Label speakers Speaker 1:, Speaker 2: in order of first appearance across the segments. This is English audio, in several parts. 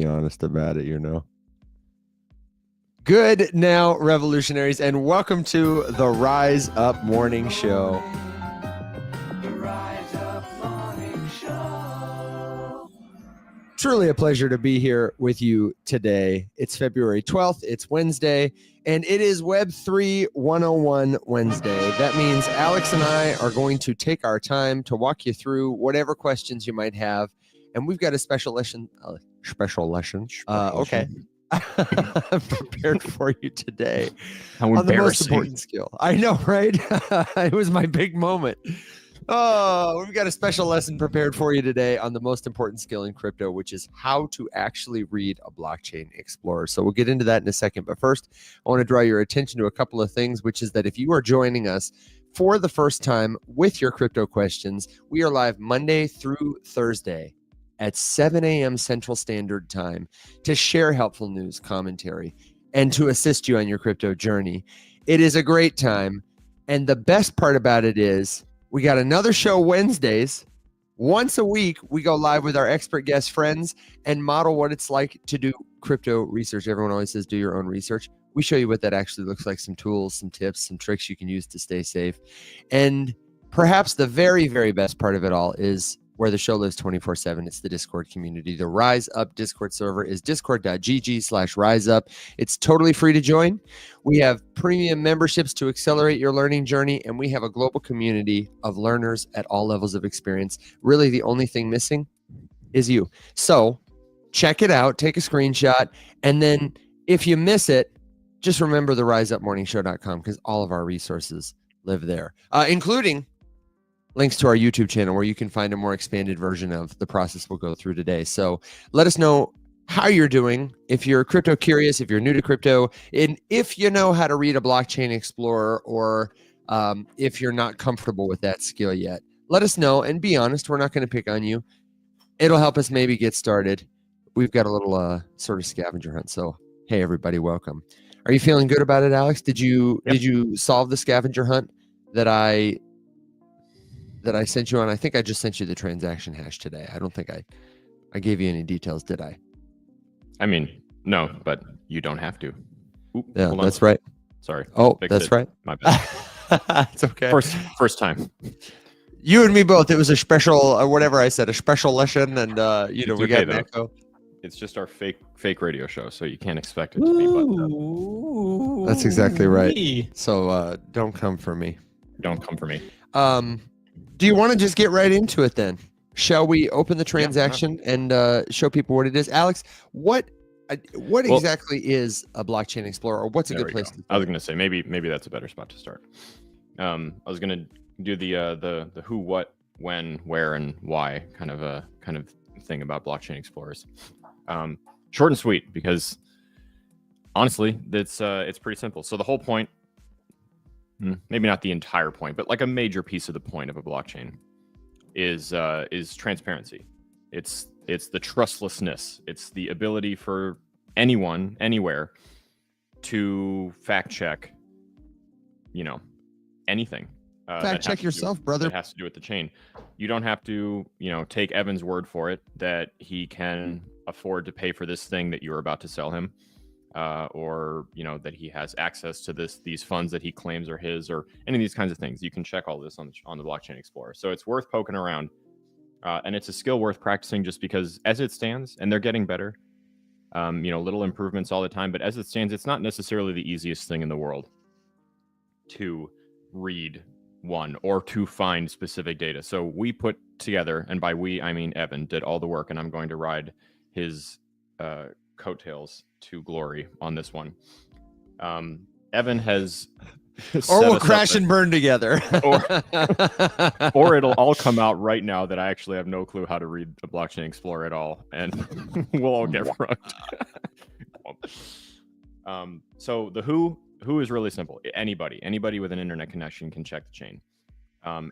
Speaker 1: be honest about it, Good now, revolutionaries, and welcome to the Rise Up Morning Show. The Rise Up Morning Show. Truly a pleasure to be here with you today. It's February 12th. It's Wednesday, and it is Web3 101 Wednesday. That means Alex and I are going to take our time to walk you through whatever questions you might have, and we've got a special lesson. Okay. Prepared for you today.
Speaker 2: How
Speaker 1: on the most
Speaker 2: embarrassing.
Speaker 1: important skill. I know, right? It was my big moment. Oh, we've got a special lesson prepared for you today on the most important skill in crypto, which is how to actually read a blockchain explorer. So we'll get into that in a second. But first, I want to draw your attention to a couple of things, which is that if you are joining us for the first time with your crypto questions, we are live Monday through Thursday at 7 a.m. Central Standard Time to share helpful news, commentary, and to assist you on your crypto journey. It is a great time. And the best part about it is we got another show Wednesdays. Once a week, we go live with our expert guest friends and model what it's like to do crypto research. Everyone always says, do your own research. We show you what that actually looks like, some tools, some tips, some tricks you can use to stay safe. And perhaps the very, very best part of it all is where the show lives 24/7. It's the Discord community. The Rise Up Discord server is discord.gg/riseup. It's totally free to join. We have premium memberships to accelerate your learning journey, and we have a global community of learners at all levels of experience. Really, the only thing missing is you. So check it out, take a screenshot, and then if you miss it, just remember the riseupmorningshow.com because all of our resources live there, including links to our YouTube channel where you can find a more expanded version of the process we'll go through today. So let us know how you're doing. If you're crypto curious, if you're new to crypto, and if you know how to read a blockchain explorer, or if you're not comfortable with that skill yet, let us know and be honest. We're not going to pick on you. It'll help us maybe get started. We've got a little sort of scavenger hunt. So, hey, everybody, welcome. Are you feeling good about it, Alex? Did you solve the scavenger hunt that I sent you on? I think I just sent you the transaction hash today. I don't think I gave you any details, did I?
Speaker 2: I mean, no, but you don't have to.
Speaker 1: Oop, yeah, that's right.
Speaker 2: Sorry.
Speaker 1: Oh, that's right.
Speaker 2: My bad.
Speaker 1: It's okay.
Speaker 2: First time.
Speaker 1: You and me both. It was a special, whatever I said, a special lesson, and we got an echo.
Speaker 2: It's just our fake radio show, so you can't expect it to be. But
Speaker 1: that's exactly right. So don't come for me.
Speaker 2: Don't come for me.
Speaker 1: Do you want to just get right into it then? Shall we open the transaction and show people what it is? Alex, what exactly is a blockchain explorer, or what's a good place to start?
Speaker 2: I was going to say maybe that's a better spot to start. I was going to do the who, what, when, where, and why kind of thing about blockchain explorers. Short and sweet, because honestly, it's pretty simple. So the whole point, maybe not the entire point, but like a major piece of the point of a blockchain is transparency. It's the trustlessness. It's the ability for anyone, anywhere, to fact check, anything.
Speaker 1: Fact check yourself, brother.
Speaker 2: That has to do with the chain. You don't have to, take Evan's word for it that he can afford to pay for this thing that you're about to sell him. Or that he has access to these funds that he claims are his, or any of these kinds of things. You can check all this on the Blockchain Explorer. So it's worth poking around, and it's a skill worth practicing, just because as it stands, and they're getting better, little improvements all the time. But as it stands, it's not necessarily the easiest thing in the world to read one or to find specific data. So we put together, and by we I mean Evan, did all the work, and I'm going to ride his coattails to glory on this one. Evan has
Speaker 1: or we'll crash and burn together,
Speaker 2: or it'll all come out right now that I actually have no clue how to read the Blockchain Explorer at all, and we'll all get rugged. So the who is really simple. Anybody with an internet connection can check the chain.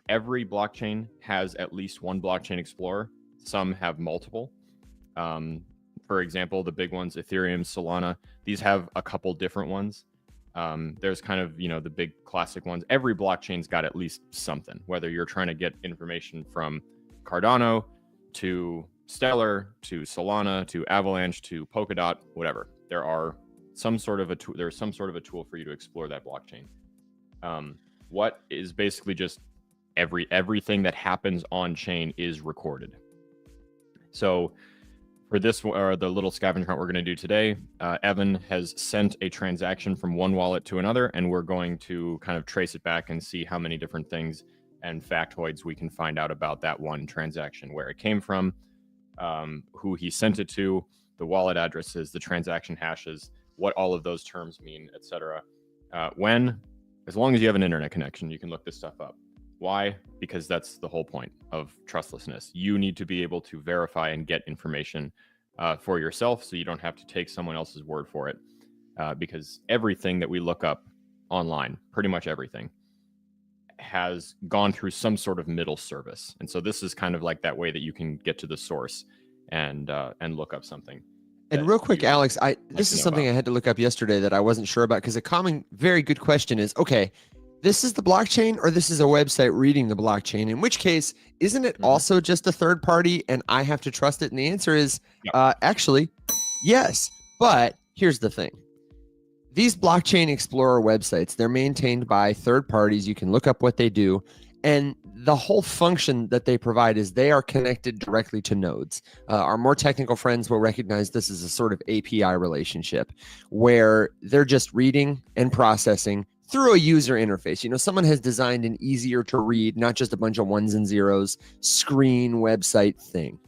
Speaker 2: Every blockchain has at least one Blockchain Explorer. Some have multiple. For example, the big ones, Ethereum, Solana, these have a couple different ones. There's kind of, the big classic ones. Every blockchain's got at least something, whether you're trying to get information from Cardano to, Stellar to Solana to Avalanche to Polkadot, whatever. There's some sort of a tool for you to explore that blockchain. What is basically just everything that happens on chain is recorded. So for this, or the little scavenger hunt we're going to do today, Evan has sent a transaction from one wallet to another, and we're going to kind of trace it back and see how many different things and factoids we can find out about that one transaction, where it came from, who he sent it to, the wallet addresses, the transaction hashes, what all of those terms mean, etc. As long as you have an internet connection, you can look this stuff up. Why? Because that's the whole point of trustlessness. You need to be able to verify and get information for yourself, so you don't have to take someone else's word for it. Because everything that we look up online, pretty much everything, has gone through some sort of middle service. And so this is kind of like that way that you can get to the source and look up something.
Speaker 1: And real quick, Alex, this is something I had to look up yesterday that I wasn't sure about, because a common, very good question is, okay, this is the blockchain or this is a website reading the blockchain? In which case, isn't it also just a third party and I have to trust it? And the answer is actually yes. But here's the thing. These blockchain explorer websites, they're maintained by third parties. You can look up what they do. And the whole function that they provide is they are connected directly to nodes. Our more technical friends will recognize this as a sort of API relationship where they're just reading and processing through a user interface. You know, someone has designed an easier to read, not just a bunch of ones and zeros, screen website thing.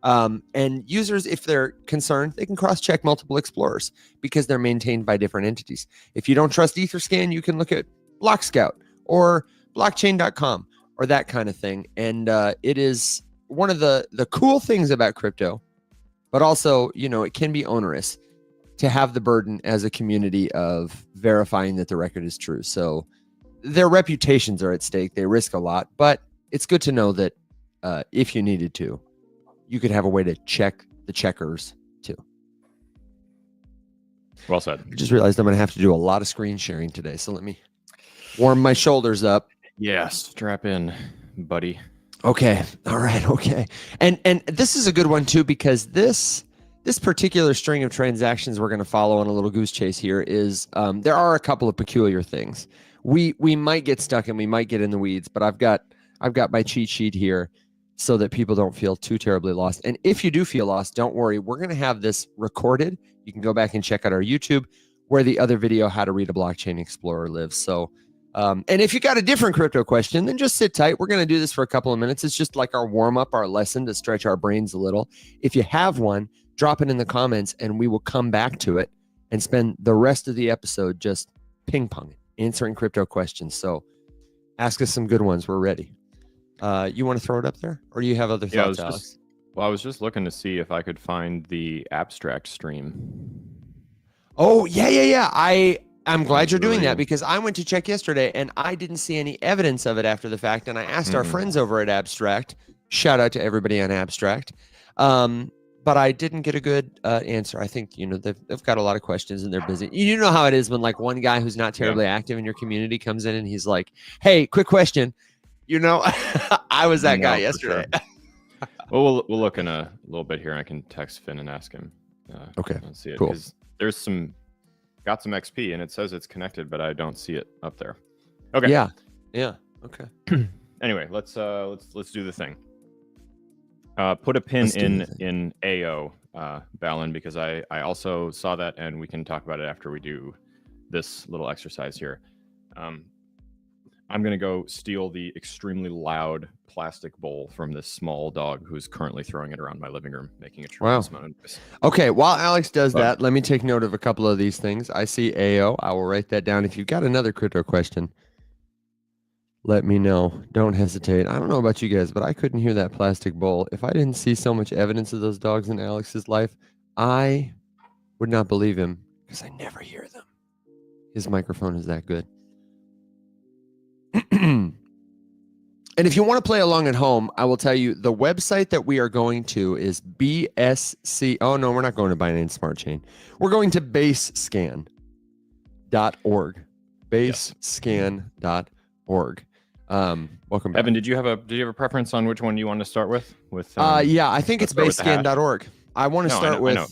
Speaker 1: And users, if they're concerned, they can cross-check multiple explorers because they're maintained by different entities. If you don't trust Etherscan, you can look at BlockScout or blockchain.com or that kind of thing. And it is one of the cool things about crypto, but also, you know, it can be onerous to have the burden as a community of verifying that the record is true. So their reputations are at stake. They risk a lot, but it's good to know that if you needed to, you could have a way to check the checkers too.
Speaker 2: Well said.
Speaker 1: I just realized I'm going to have to do a lot of screen sharing today. So let me warm my shoulders up.
Speaker 2: Yes, strap in, buddy.
Speaker 1: Okay. All right. Okay. And this is a good one too, because this particular string of transactions we're going to follow on a little goose chase here is there are a couple of peculiar things. We might get stuck and we might get in the weeds, but I've got my cheat sheet here so that people don't feel too terribly lost. And if you do feel lost, don't worry. We're going to have this recorded. You can go back and check out our YouTube where the other video, How to Read a Blockchain Explorer, lives. So, and if you got a different crypto question, then just sit tight. We're going to do this for a couple of minutes. It's just like our warm up, our lesson to stretch our brains a little. If you have one, drop it in the comments and we will come back to it and spend the rest of the episode just ping ponging, answering crypto questions. So ask us some good ones. We're ready. You want to throw it up there, or do you have other thoughts, Alex?
Speaker 2: I was just looking to see if I could find the abstract stream.
Speaker 1: Oh, yeah. I'm glad you're doing that, because I went to check yesterday and I didn't see any evidence of it after the fact. And I asked our friends over at Abstract, shout out to everybody on Abstract. But I didn't get a good answer. I think, you know, they've got a lot of questions and they're busy. You know how it is when like one guy who's not terribly active in your community comes in and he's like, hey, quick question. You know, I was that guy yesterday.
Speaker 2: Sure. Well, we'll look in a little bit here and I can text Finn and ask him.
Speaker 1: Okay,
Speaker 2: let's see it.
Speaker 1: Cool.
Speaker 2: Because there's got some XP and it says it's connected, but I don't see it up there. Okay.
Speaker 1: Yeah. Okay.
Speaker 2: Anyway, let's do the thing. Put a pin in AO, Balin, because I also saw that and we can talk about it after we do this little exercise here. I'm going to go steal the extremely loud plastic bowl from this small dog who's currently throwing it around my living room, making a tremendous amount of noise.
Speaker 1: Okay, while Alex does that, let me take note of a couple of these things. I see AO. I will write that down. If you've got another crypto question, let me know. Don't hesitate. I don't know about you guys, but I couldn't hear that plastic bowl. If I didn't see so much evidence of those dogs in Alex's life, I would not believe him, because I never hear them. His microphone is that good. And if you want to play along at home, I will tell you the website that we are going to is BSC. Oh, no, we're not going to Binance Smart Chain. We're going to basescan.org. Basescan.org. Welcome back.
Speaker 2: Evan, did you have a preference on which one you want to start with?
Speaker 1: Yeah, I think it's
Speaker 2: start with the hash.
Speaker 1: basescan.org. I want to
Speaker 2: No,
Speaker 1: start with.
Speaker 2: I know.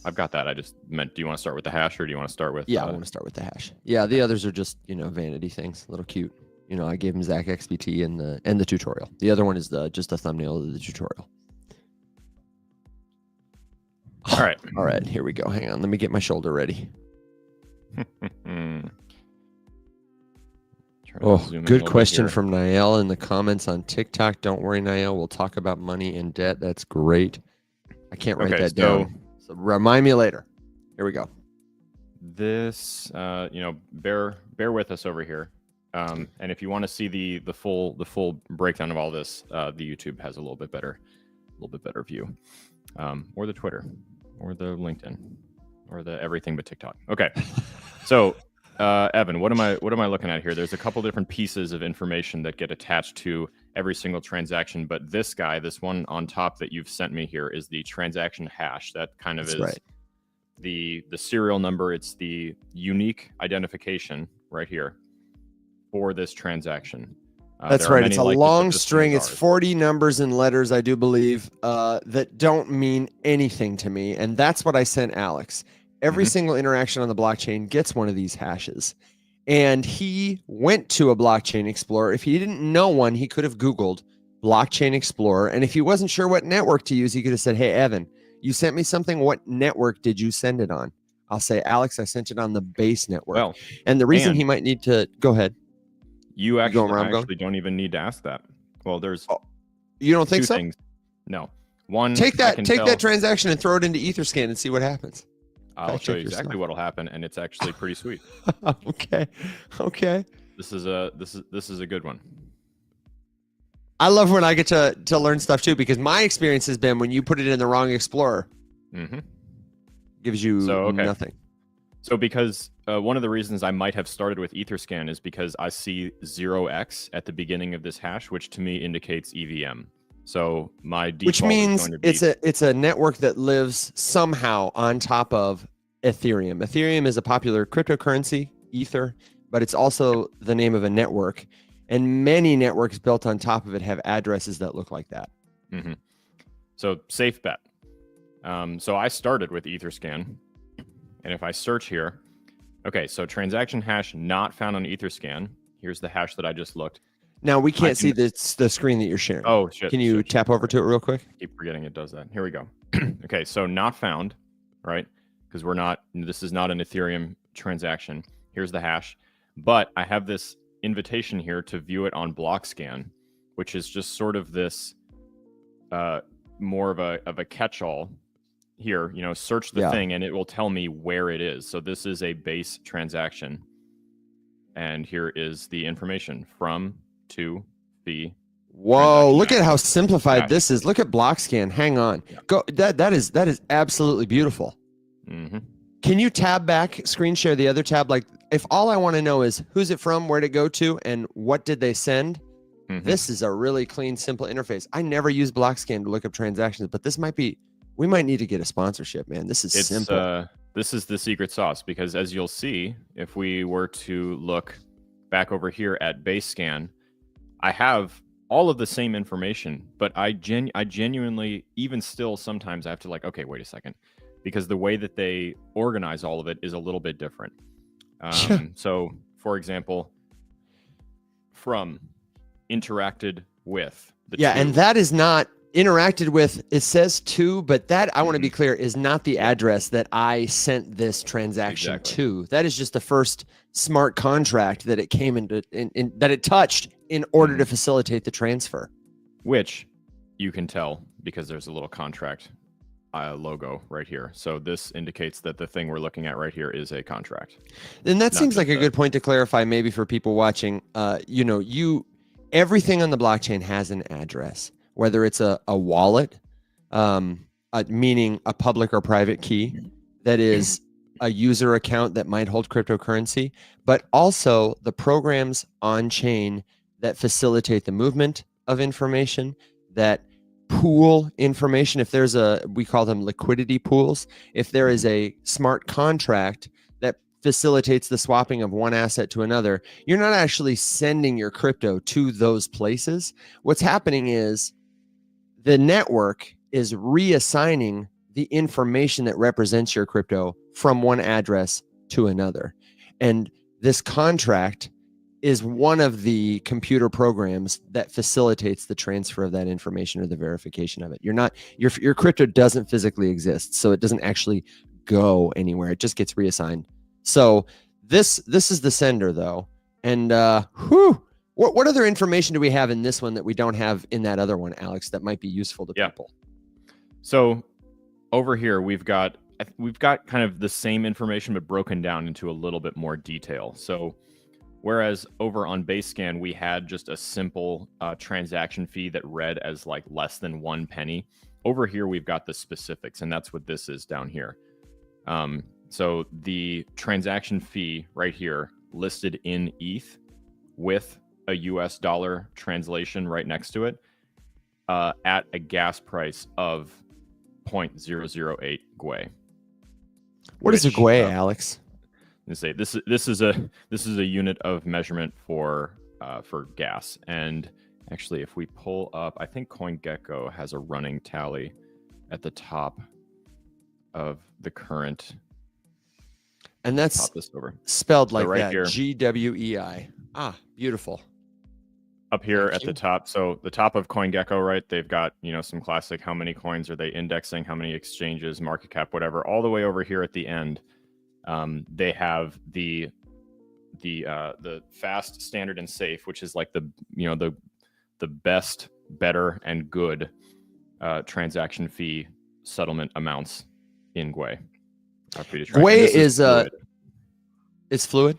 Speaker 2: I've got that. I just meant, do you want to start with the hash or do you want to start with?
Speaker 1: Yeah, I want to start with the hash. Yeah, the others are just vanity things, little cute. I gave him Zach XBT and the tutorial. The other one is just a thumbnail of the tutorial.
Speaker 2: All right.
Speaker 1: All right, here we go. Hang on, let me get my shoulder ready. Oh, good question from Niall in the comments on TikTok. Don't worry, Niall. We'll talk about money and debt. That's great. I can't write that down. So remind me later. Here we go.
Speaker 2: This, bear with us over here. And if you want to see the full breakdown of all this, the YouTube has a little bit better view, or the Twitter, or the LinkedIn, or the everything but TikTok. Okay, so. Evan, what am I looking at here? There's a couple different pieces of information that get attached to every single transaction, but this one on top that you've sent me here is the transaction hash. That kind of is right. the serial number. It's the unique identification right here for this transaction.
Speaker 1: That's right. It's a long string. It's 40 numbers and letters, I do believe, that don't mean anything to me. And that's what I sent Alex. Every single interaction on the blockchain gets one of these hashes. And he went to a blockchain explorer. If he didn't know one, he could have Googled blockchain explorer. And if he wasn't sure what network to use, he could have said, hey, Evan, you sent me something. What network did you send it on? I'll say, Alex, I sent it on the base network. Well, and the reason he might need to go ahead.
Speaker 2: You actually don't even need to ask that. Well, there's
Speaker 1: you don't think so?
Speaker 2: Things. No. One,
Speaker 1: take that transaction and throw it into Etherscan and see what happens.
Speaker 2: I'll show you exactly what'll happen, and it's actually pretty sweet.
Speaker 1: Okay.
Speaker 2: This is a good one.
Speaker 1: I love when I get to learn stuff too, because my experience has been when you put it in the wrong explorer, gives you nothing.
Speaker 2: So because one of the reasons I might have started with Etherscan is because I see 0x at the beginning of this hash, which to me indicates EVM. So my default
Speaker 1: which means
Speaker 2: is going to be
Speaker 1: it's a network that lives somehow on top of Ethereum. Ethereum is a popular cryptocurrency, Ether, but it's also the name of a network. And many networks built on top of it have addresses that look like that.
Speaker 2: So safe bet. So I started with Etherscan. And if I search here, okay, so transaction hash not found on Etherscan. Here's the hash that I just looked.
Speaker 1: Now we can't see the screen that you're sharing.
Speaker 2: Oh, shit.
Speaker 1: Can you tap over to it real quick?
Speaker 2: I keep forgetting it does that. Here we go. Okay, so not found, right? Because this is not an Ethereum transaction. Here's the hash. But I have this invitation here to view it on Blockscan, which is just sort of this more of a catch-all here. Search the thing and it will tell me where it is. So this is a base transaction. And here is the information from to the
Speaker 1: Whoa, look at how simplified this is. Look at Blockscan. Hang on. Go that is absolutely beautiful. Can you tab back, screen share the other tab? Like if all I want to know is who's it from, where'd it go to, and what did they send? This is a really clean, simple interface. I never use Blockscan to look up transactions, but we might need to get a sponsorship, man. This is simple.
Speaker 2: This is the secret sauce, because as you'll see, if we were to look back over here at BaseScan, I have all of the same information, but I genuinely, even still, sometimes I have to okay, wait a second, because the way that they organize all of it is a little bit different. So, for example, from interacted with.
Speaker 1: And that is not interacted with. It says to, but that, I want to be clear, is not the address that I sent this transaction to. That is just the first smart contract that it came into, that it touched in order to facilitate the transfer.
Speaker 2: Which you can tell because there's a little contract logo right here. So this indicates that the thing we're looking at right here is a contract.
Speaker 1: And that seems like a good point to clarify, maybe for people watching. Everything on the blockchain has an address, whether it's a wallet, meaning a public or private key, that is a user account that might hold cryptocurrency, but also the programs on chain that facilitate the movement of information, that pool information. If there's we call them liquidity pools. If there is a smart contract that facilitates the swapping of one asset to another, you're not actually sending your crypto to those places. What's happening is the network is reassigning the information that represents your crypto from one address to another. And this contract is one of the computer programs that facilitates the transfer of that information or the verification of it. Your crypto doesn't physically exist, so it doesn't actually go anywhere. It just gets reassigned. So this is the sender though. And what other information do we have in this one that we don't have in that other one, Alex, that might be useful to people?
Speaker 2: So over here we've got kind of the same information but broken down into a little bit more detail. So whereas over on Basescan, we had just a simple transaction fee that read as like less than 1 penny. Over here, we've got the specifics, and that's what this is down here. So the transaction fee right here listed in ETH with a US dollar translation right next to it at a gas price of 0.008 Gwei.
Speaker 1: What is a Gwei, Alex?
Speaker 2: Say this is a unit of measurement for gas. And actually, if we pull up, I think CoinGecko has a running tally at the top of the current.
Speaker 1: And that's spelled like that, GWEI. Ah, beautiful.
Speaker 2: Up here at the top, so the top of CoinGecko, right? They've got, some classic, how many coins are they indexing, how many exchanges, market cap, whatever. All the way over here at the end, they have the fast, standard, and safe, which is like the best, better, and good transaction fee settlement amounts in Gwei.
Speaker 1: Gwei is it's fluid,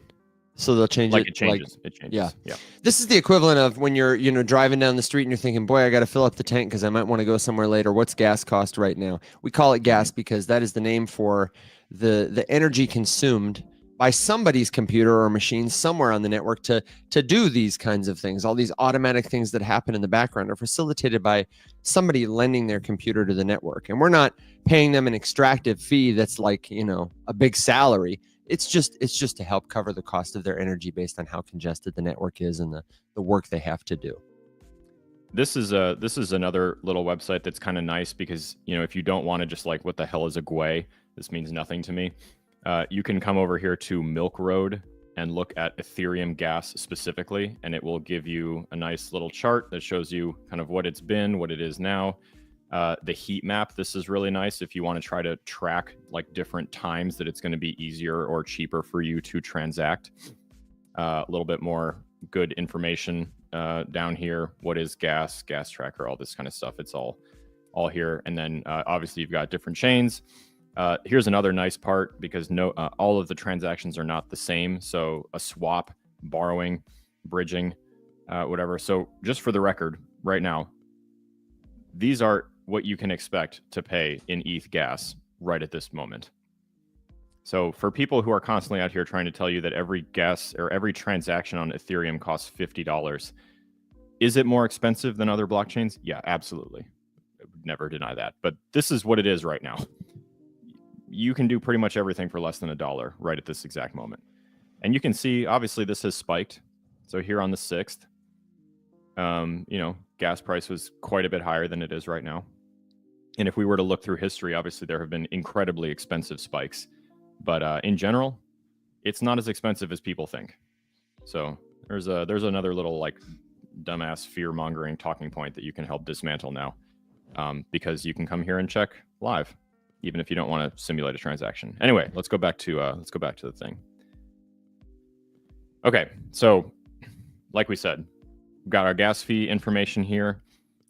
Speaker 1: so they'll change it.
Speaker 2: It changes. It changes. Yeah.
Speaker 1: This is the equivalent of when you're driving down the street and you're thinking, boy, I got to fill up the tank because I might want to go somewhere later. What's gas cost right now? We call it gas because that is the name for the energy consumed by somebody's computer or machine somewhere on the network to do these kinds of things. All these automatic things that happen in the background are facilitated by somebody lending their computer to the network. And we're not paying them an extractive fee that's like, a big salary. It's just to help cover the cost of their energy based on how congested the network is and the work they have to do.
Speaker 2: This is another little website that's kind of nice because, if you don't want to just like, what the hell is a Gwei? This means nothing to me. You can come over here to Milk Road and look at Ethereum gas specifically, and it will give you a nice little chart that shows you kind of what it's been, what it is now. The heat map, this is really nice if you want to try to track like different times that it's going to be easier or cheaper for you to transact. A little bit more good information down here. What is gas tracker, all this kind of stuff. It's all here. And then obviously you've got different chains. Here's another nice part because all of the transactions are not the same. So a swap, borrowing, bridging, whatever. So just for the record right now, these are what you can expect to pay in ETH gas right at this moment. So for people who are constantly out here trying to tell you that every gas or every transaction on Ethereum costs $50, is it more expensive than other blockchains? Yeah, absolutely. I would never deny that. But this is what it is right now. You can do pretty much everything for less than $1 right at this exact moment. And you can see, obviously, this has spiked. So here on the 6th, gas price was quite a bit higher than it is right now. And if we were to look through history, obviously there have been incredibly expensive spikes. But in general, it's not as expensive as people think. So there's another little like dumbass fear-mongering talking point that you can help dismantle now, because you can come here and check live, even if you don't want to simulate a transaction. Anyway, let's go back to the thing. Okay, so like we said, we've got our gas fee information here.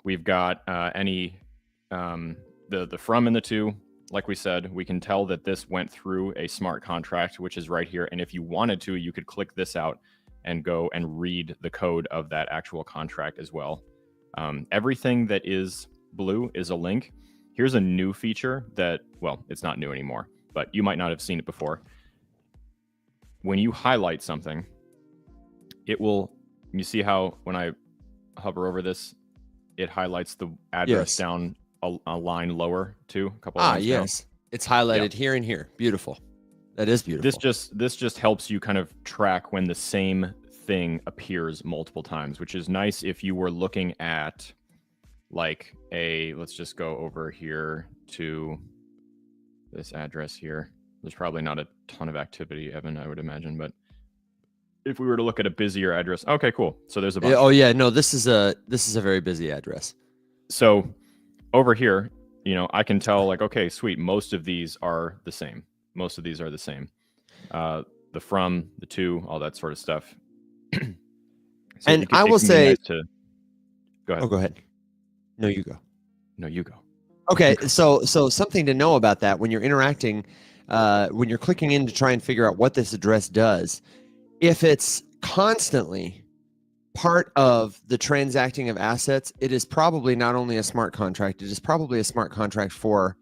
Speaker 2: We've got the from and the to. Like we said, we can tell that this went through a smart contract, which is right here. And if you wanted to, you could click this out and go and read the code of that actual contract as well. Everything that is blue is a link. Here's a new feature that, well, it's not new anymore, but you might not have seen it before. When you highlight something, you see how when I hover over this, it highlights the address down a line lower too. A couple lines
Speaker 1: yes. Down. It's highlighted here and here. Beautiful. That is beautiful.
Speaker 2: This just helps you kind of track when the same thing appears multiple times, which is nice if you were looking at like let's just go over here to this address here. There's probably not a ton of activity, Evan, I would imagine, but if we were to look at a busier address, okay, cool. So there's a bunch.
Speaker 1: Oh yeah, no, this is a very busy address.
Speaker 2: So over here, I can tell like, okay, sweet. Most of these are the same. The from, the to, all that sort of stuff. So
Speaker 1: and I will say,
Speaker 2: nice go ahead.
Speaker 1: Oh, go ahead. No, you go.
Speaker 2: No, you go.
Speaker 1: Okay, so something to know about that when you're interacting, when you're clicking in to try and figure out what this address does, if it's constantly part of the transacting of assets, it is probably not only a smart contract, it is probably a smart contract for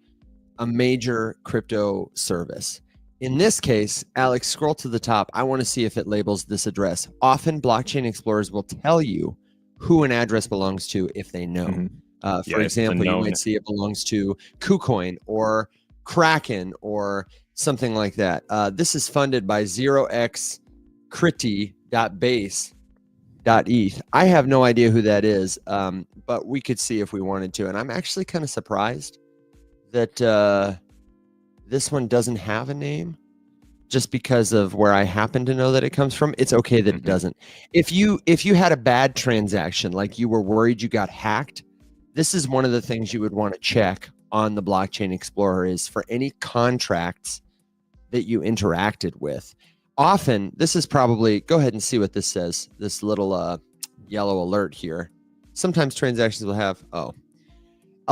Speaker 1: a major crypto service. In this case, Alex, scroll to the top. I want to see if it labels this address. Often blockchain explorers will tell you who an address belongs to if they know.
Speaker 2: Mm-hmm.
Speaker 1: For example, you might see it belongs to KuCoin or Kraken or something like that. This is funded by 0xCRITY.base.eth. I have no idea who that is, but we could see if we wanted to. And I'm actually kind of surprised that this one doesn't have a name, just because of where I happen to know that it comes from. It's okay that it doesn't. If you had a bad transaction, like you were worried you got hacked, this is one of the things you would want to check on the Blockchain Explorer, is for any contracts that you interacted with. Often, this is probably, go ahead and see what this says, this little yellow alert here. Sometimes transactions will have, a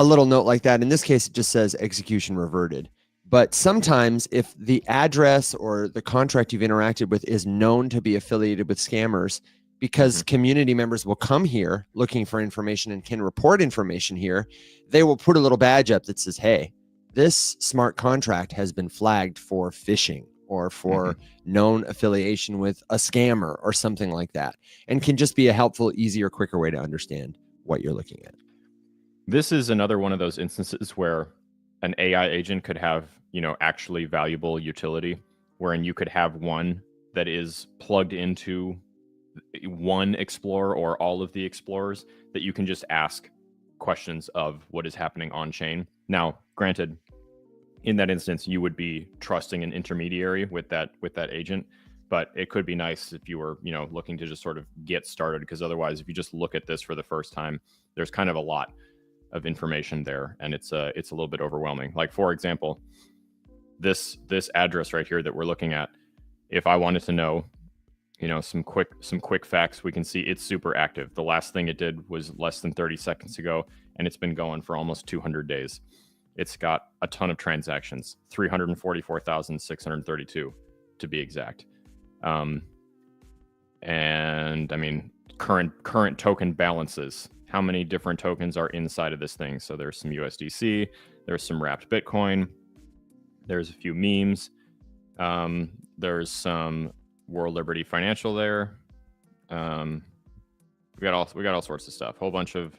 Speaker 1: little note like that. In this case, it just says execution reverted. But sometimes if the address or the contract you've interacted with is known to be affiliated with scammers, because community members will come here looking for information and can report information here, they will put a little badge up that says, hey, this smart contract has been flagged for phishing or for known affiliation with a scammer or something like that, and can just be a helpful, easier, quicker way to understand what you're looking at.
Speaker 2: This is another one of those instances where an AI agent could have, actually valuable utility, wherein you could have one that is plugged into one explorer or all of the explorers that you can just ask questions of what is happening on chain. Now, granted, in that instance, you would be trusting an intermediary with that agent, but it could be nice if you were, looking to just sort of get started, because otherwise, if you just look at this for the first time, there's kind of a lot of information there, and it's a little bit overwhelming. Like, for example, this address right here that we're looking at, if I wanted to know, some quick facts, we can see it's super active. The last thing it did was less than 30 seconds ago, and it's been going for almost 200 days. It's got a ton of transactions, 344,632 to be exact. And I mean, current token balances. How many different tokens are inside of this thing? So there's some USDC, there's some wrapped Bitcoin, there's a few memes, there's some World Liberty Financial there. We got all sorts of stuff. Whole bunch of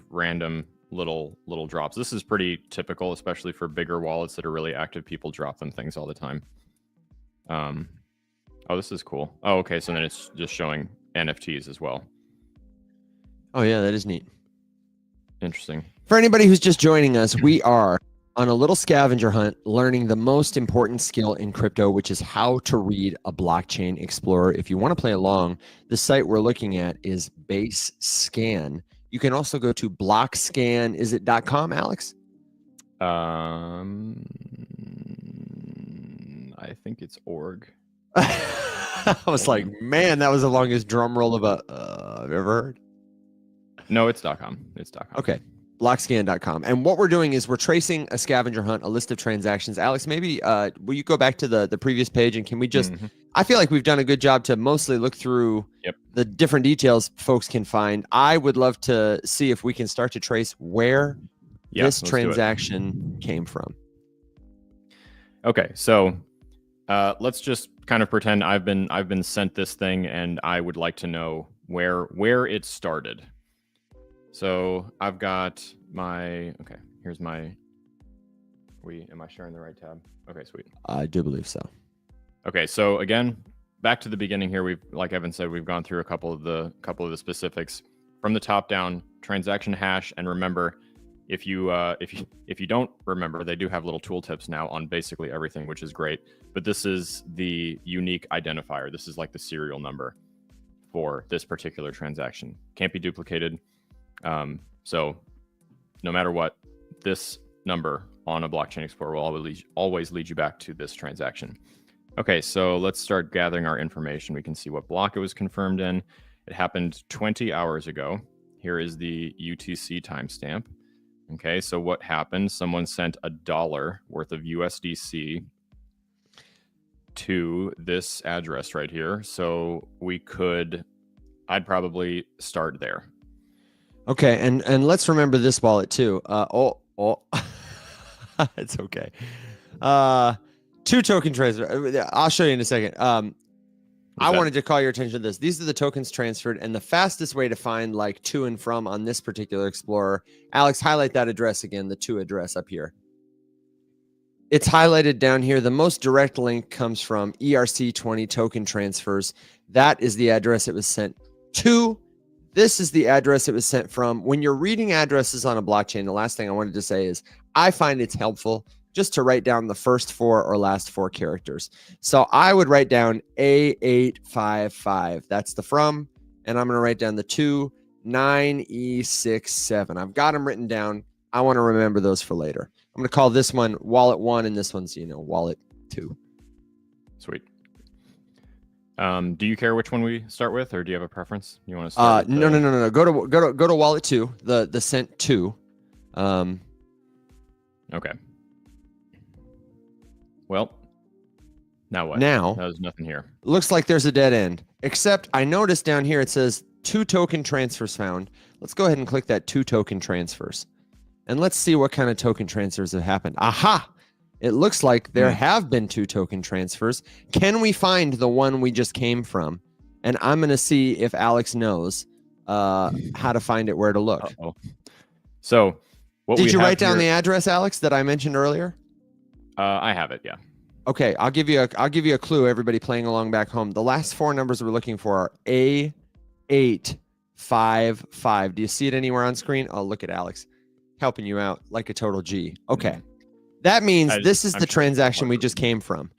Speaker 2: random little drops. This is pretty typical, especially for bigger wallets that are really active. People drop them things all the time. Oh, this is cool. Oh, okay. So then it's just showing NFTs as well.
Speaker 1: Oh yeah, that is neat.
Speaker 2: Interesting.
Speaker 1: For anybody who's just joining us, we are on a little scavenger hunt learning the most important skill in crypto, which is how to read a blockchain explorer. If you want to play along, the site we're looking at is BaseScan. You can also go to blockscan. Is it .com, Alex?
Speaker 2: I think it's org.
Speaker 1: I was like, man, that was the longest drum roll of I've ever heard.
Speaker 2: No, it's .com. It's .com.
Speaker 1: Okay. Blockscan.com. And what we're doing is we're tracing a scavenger hunt, a list of transactions. Alex, maybe will you go back to the previous page, and can we just, I feel like we've done a good job to mostly look through the different details folks can find. I would love to see if we can start to trace where this transaction came from.
Speaker 2: Okay, so let's just kind of pretend I've been sent this thing, and I would like to know where it started. So I've got here's my Am I sharing the right tab? Okay, sweet.
Speaker 1: I do believe so.
Speaker 2: Okay, so again, back to the beginning here. We've, like Evan said, we've gone through a couple of the specifics from the top down. Transaction hash, and remember, if you don't remember, they do have little tooltips now on basically everything, which is great. But this is the unique identifier. This is like the serial number for this particular transaction. Can't be duplicated. So no matter what, this number on a blockchain explorer will always lead you back to this transaction. Okay, so let's start gathering our information. We can see what block it was confirmed in. It happened 20 hours ago. Here is the UTC timestamp. Okay, so what happened? Someone sent $1 worth of USDC to this address right here. So I'd probably start there.
Speaker 1: Okay, and let's remember this wallet too. It's okay. 2 token transfer. I'll show you in a second. I wanted to call your attention to this. These are the tokens transferred, and the fastest way to find like to and from on this particular explorer. Alex, highlight that address again, the to address up here. It's highlighted down here. The most direct link comes from ERC20 token transfers. That is the address it was sent to. This is the address it was sent from. When you're reading addresses on a blockchain, the last thing I wanted to say is I find it's helpful just to write down the first 4 or last 4 characters. So I would write down A855. That's the from. And I'm going to write down the to 9E67. I've got them written down. I want to remember those for later. I'm going to call this one wallet 1 and this one's, wallet 2.
Speaker 2: Sweet. Do you care which one we start with, or do you have a preference? You want to start?
Speaker 1: No. Go to wallet 2, the sent to.
Speaker 2: Okay. Well, now what?
Speaker 1: Now
Speaker 2: there's nothing here.
Speaker 1: Looks like there's a dead end. Except I noticed down here it says 2 token transfers found. Let's go ahead and click that 2 token transfers. And let's see what kind of token transfers have happened. Aha! It looks like there have been 2 token transfers. Can we find the one we just came from? And I'm going to see if Alex knows how to find it, where to look.
Speaker 2: Uh-oh. So what
Speaker 1: did you write down the address, Alex, that I mentioned earlier?
Speaker 2: I have it, yeah.
Speaker 1: Okay, I'll give you a clue, everybody playing along back home. The last 4 numbers we're looking for are A855. Do you see it anywhere on screen? Oh, look at Alex helping you out like a total G. Okay. That means this is the transaction we just came from.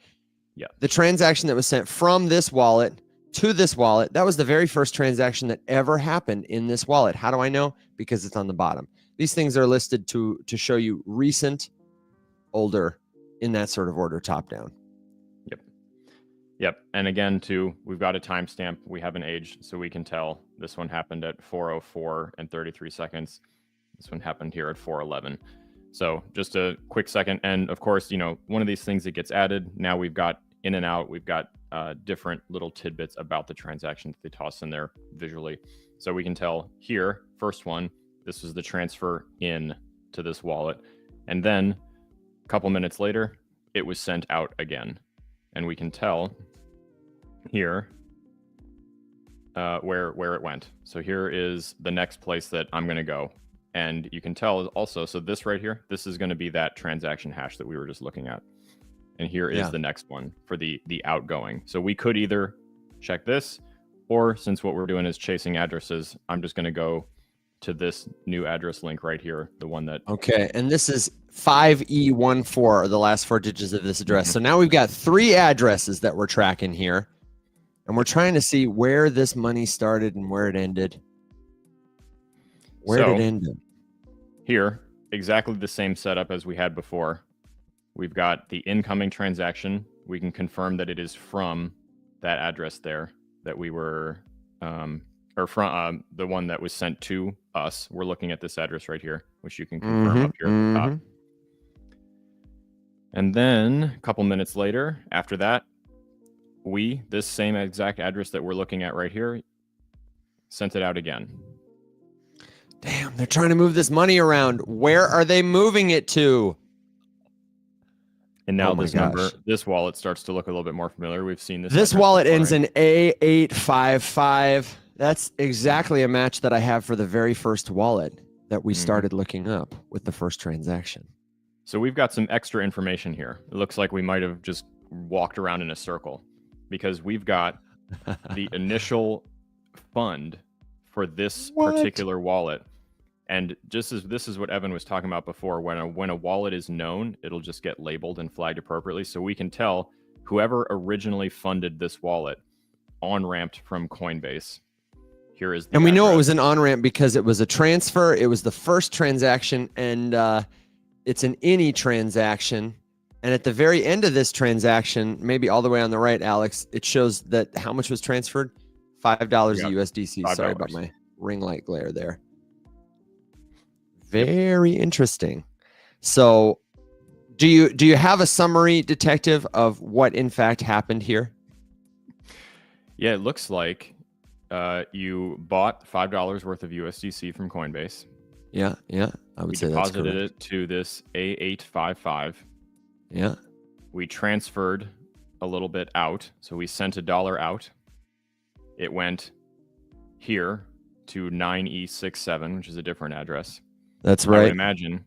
Speaker 2: Yeah.
Speaker 1: The transaction that was sent from this wallet to this wallet. That was the very first transaction that ever happened in this wallet. How do I know? Because it's on the bottom. These things are listed to show you recent, older, in that sort of order, top down.
Speaker 2: Yep. And again, too, we've got a timestamp. We have an age, so we can tell this one happened at 4:04 and 33 seconds. This one happened here at 4:11. So just a quick second. And of course, one of these things that gets added, now we've got in and out, we've got different little tidbits about the transaction that they toss in there visually. So we can tell here, first one, this was the transfer in to this wallet. And then a couple minutes later, it was sent out again. And we can tell here where it went. So here is the next place that I'm going to go. And you can tell also, so this right here, this is going to be that transaction hash that we were just looking at. And here is the next one for the outgoing. So we could either check this, or since what we're doing is chasing addresses, I'm just going to go to this new address link right here, the one that...
Speaker 1: Okay, and this is 5E14 are the last 4 digits of this address. So now we've got 3 addresses that we're tracking here. And we're trying to see where this money started and where it ended. Where did it end?
Speaker 2: Here, exactly the same setup as we had before. We've got the incoming transaction. We can confirm that it is from that address there that we were, or from the one that was sent to us. We're looking at this address right here, which you can confirm up here at the top. And then a couple minutes later, after that, this same exact address that we're looking at right here, sent it out again.
Speaker 1: Damn, they're trying to move this money around. Where are they moving it to?
Speaker 2: And now this wallet starts to look a little bit more familiar. We've seen this.
Speaker 1: This wallet ends in A855. That's exactly a match that I have for the very first wallet that we started looking up with the first transaction.
Speaker 2: So we've got some extra information here. It looks like we might have just walked around in a circle because we've got the initial fund for this particular wallet. And just as this is what Evan was talking about before, when a wallet is known, it'll just get labeled and flagged appropriately. So we can tell whoever originally funded this wallet on-ramped from Coinbase. Here is the
Speaker 1: and we know it
Speaker 2: address.
Speaker 1: was an on-ramp because it was a transfer. It was the first transaction, and it's an any transaction. And at the very end of this transaction, maybe all the way on the right, Alex, it shows that how much was transferred? $5 USDC.
Speaker 2: $5.
Speaker 1: Sorry about my ring light glare there. Very interesting. So do you have a summary, Detective, of what in fact happened here?
Speaker 2: Yeah, it looks like you bought $5 worth of USDC from Coinbase.
Speaker 1: Yeah, I would say that's correct.
Speaker 2: Deposited it to this A855.
Speaker 1: Yeah.
Speaker 2: We transferred a little bit out. So we sent $1 out. It went here to 9E67, which is a different address.
Speaker 1: That's
Speaker 2: I would
Speaker 1: right.
Speaker 2: imagine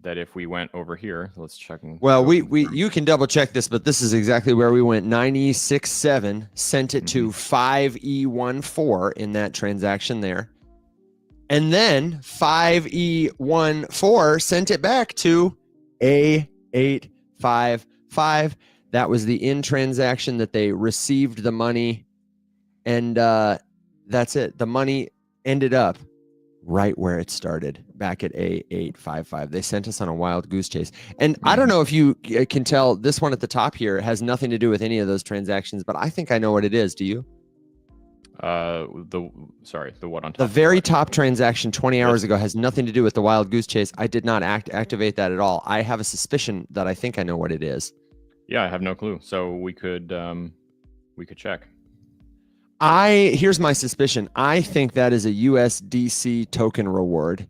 Speaker 2: that if we went over here, let's check.
Speaker 1: Well, you can double check this, but this is exactly where we went. 9E67 sent it to 5E14 in that transaction there. And then 5E14 sent it back to A855. That was the in transaction that they received the money. And that's it. The money ended up right where it started, back at A855. They sent us on a wild goose chase. And I don't know if you can tell, this one at the top here has nothing to do with any of those transactions, but I think I know what it is. Do you?
Speaker 2: The what on top?
Speaker 1: The very top transaction 20 hours ago has nothing to do with the wild goose chase. I did not activate that at all. I have a suspicion that I think I know what it is.
Speaker 2: Yeah, I have no clue. So we could check.
Speaker 1: Here's my suspicion. I think that is a USDC token reward,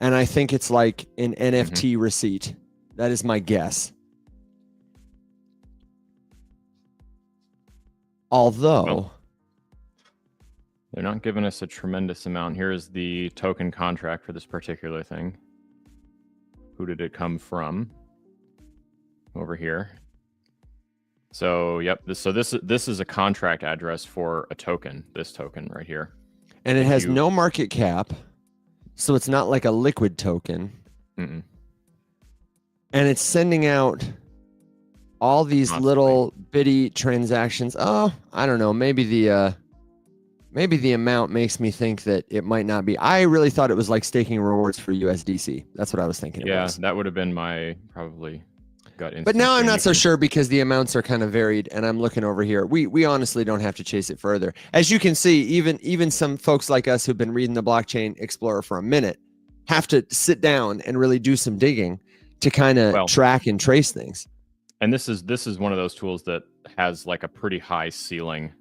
Speaker 1: and I think it's like an NFT receipt. That is my guess. Although
Speaker 2: they're not giving us a tremendous amount. Here's the token contract for this particular thing. Who did it come from? Over here. So, yep. This is a contract address for a token. This token right here,
Speaker 1: and it has no market cap, so it's not like a liquid token. And it's sending out all these little bitty transactions. Oh, I don't know. Maybe the amount makes me think that it might not be. I really thought it was like staking rewards for USDC. That's what I was thinking.
Speaker 2: Yeah, that would have been my probably.
Speaker 1: But now I'm not so sure because the amounts are kind of varied, and I'm looking over here. We honestly don't have to chase it further. As you can see, even some folks like us who've been reading the Blockchain Explorer for a minute have to sit down and really do some digging to kind of track and trace things.
Speaker 2: And this is one of those tools that has like a pretty high ceiling.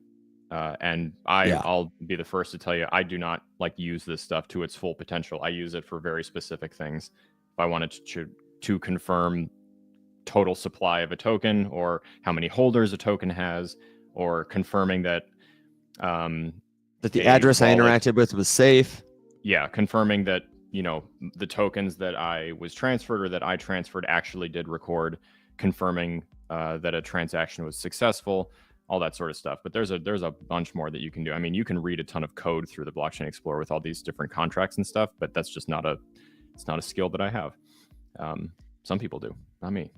Speaker 2: And I'll be the first to tell you, I do not like use this stuff to its full potential. I use it for very specific things. If I wanted to confirm total supply of a token, or how many holders a token has, or confirming that
Speaker 1: that the address I interacted with was safe.
Speaker 2: Yeah, confirming that the tokens that I was transferred or that I transferred actually did record, confirming that a transaction was successful, all that sort of stuff. But there's a bunch more that you can do. I mean, you can read a ton of code through the Blockchain Explorer with all these different contracts and stuff, but that's just not a skill that I have. Some people do, not me.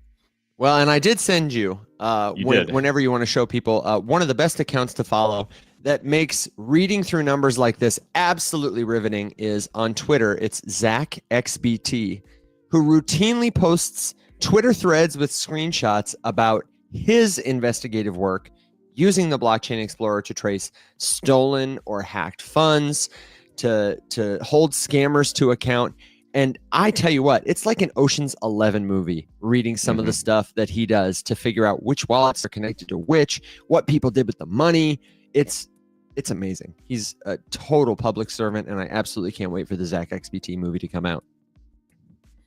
Speaker 1: Well, and I did send you, whenever you want to show people, one of the best accounts to follow that makes reading through numbers like this absolutely riveting is on Twitter. It's ZachXBT, who routinely posts Twitter threads with screenshots about his investigative work using the Blockchain Explorer to trace stolen or hacked funds, to hold scammers to account. And I tell you what, it's like an Ocean's 11 movie, reading some of the stuff that he does to figure out which wallets are connected to which, what people did with the money. It's amazing. He's a total public servant, and I absolutely can't wait for the ZachXBT movie to come out.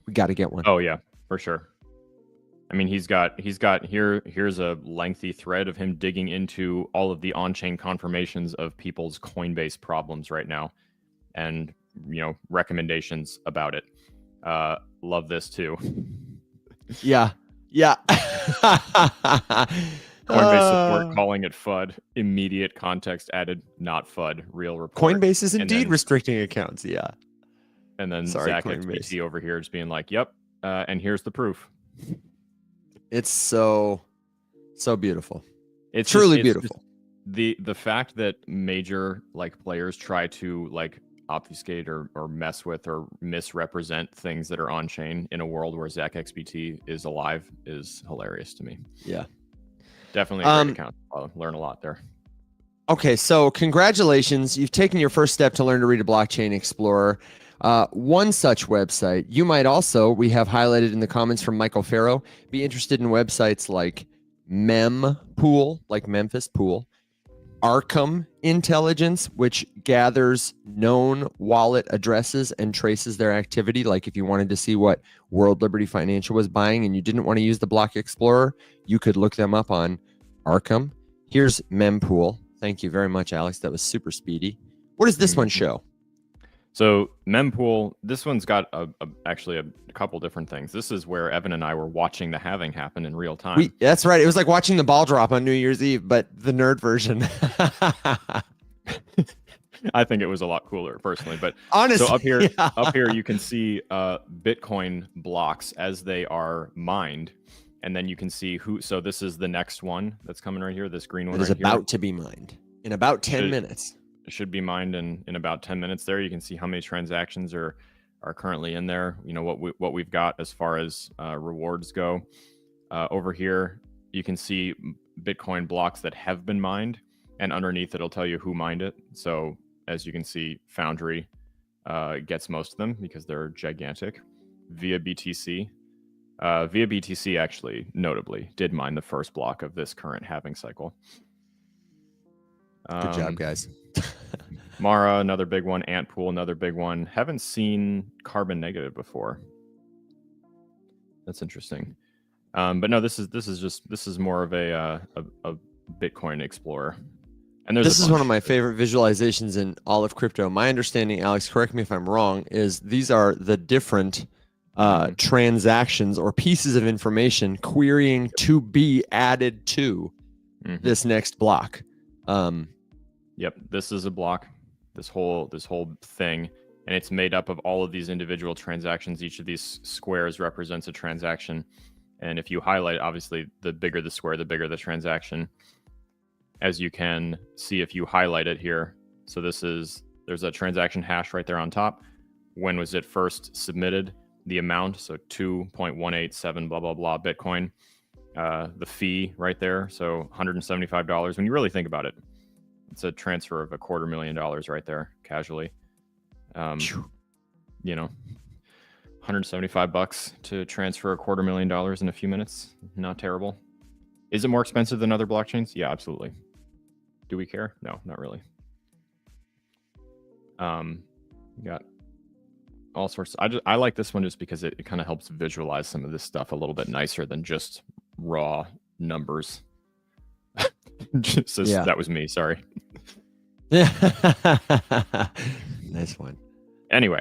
Speaker 1: We got to get one.
Speaker 2: Oh yeah, for sure. I mean, here's a lengthy thread of him digging into all of the on-chain confirmations of people's Coinbase problems right now, and recommendations about it. Love this too.
Speaker 1: Yeah. Yeah.
Speaker 2: Coinbase support calling it FUD. Immediate context added, not FUD. Real report.
Speaker 1: Coinbase is
Speaker 2: And
Speaker 1: indeed
Speaker 2: then,
Speaker 1: restricting accounts. Yeah.
Speaker 2: and then
Speaker 1: Sorry,
Speaker 2: Zach
Speaker 1: Coinbase.
Speaker 2: XBT over here is being like, "Yep, and here's the proof."
Speaker 1: It's so beautiful.
Speaker 2: It's
Speaker 1: Truly
Speaker 2: just,
Speaker 1: beautiful.
Speaker 2: The fact that major like players try to like obfuscate or mess with or misrepresent things that are on chain in a world where Zach XBT is alive is hilarious to me.
Speaker 1: Yeah.
Speaker 2: Definitely a great account. I'll learn a lot there.
Speaker 1: Okay, so congratulations. You've taken your first step to learn to read a blockchain explorer. One such website, you might also, we have highlighted in the comments from Michael Farrow, be interested in websites like Mempool, like Memphis Pool, Arkham Intelligence, which gathers known wallet addresses and traces their activity. Like if you wanted to see what World Liberty Financial was buying and you didn't want to use the Block Explorer, you could look them up on Arkham. Here's Mempool. Thank you very much, Alex. That was super speedy. What does this one show?
Speaker 2: So Mempool, this one's got actually a couple different things. This is where Evan and I were watching the halving happen in real time.
Speaker 1: That's right. It was like watching the ball drop on New Year's Eve, but the nerd version.
Speaker 2: I think it was a lot cooler personally, but
Speaker 1: honestly,
Speaker 2: so up here you can see Bitcoin blocks as they are mined, and then you can see who. So this is the next one that's coming right here. This green one
Speaker 1: is about to be mined in about 10 minutes.
Speaker 2: It should be mined in about 10 minutes. There you can see how many transactions are currently in there. You know what we've got as far as rewards go. Over here you can see Bitcoin blocks that have been mined, and underneath it'll tell you who mined it. So as you can see, Foundry gets most of them because they're gigantic. Via BTC actually notably did mine the first block of this current halving cycle.
Speaker 1: Good job, guys.
Speaker 2: Mara, another big one. Antpool, another big one. Haven't seen Carbon Negative before. That's interesting. But no, this is more of a Bitcoin Explorer. And
Speaker 1: this is one of my favorite visualizations in all of crypto. My understanding, Alex, correct me if I'm wrong, is these are the different transactions or pieces of information querying to be added to this next block.
Speaker 2: Yep, this is a block. This whole thing, and it's made up of all of these individual transactions. Each of these squares represents a transaction, and if you highlight, obviously, the bigger the square, the bigger the transaction. As you can see, if you highlight it here, so there's a transaction hash right there on top. When was it first submitted? The amount, so 2.187 blah blah blah Bitcoin. The fee right there, so $175. When you really think about it, it's a transfer of $250,000 right there, casually. You know, $175 to transfer $250,000 in a few minutes. Not terrible. Is it more expensive than other blockchains? Yeah, absolutely. Do we care? No, not really. Got all sorts. I like this one just because it kind of helps visualize some of this stuff a little bit nicer than just raw numbers. That was me. Sorry.
Speaker 1: Nice one.
Speaker 2: Anyway,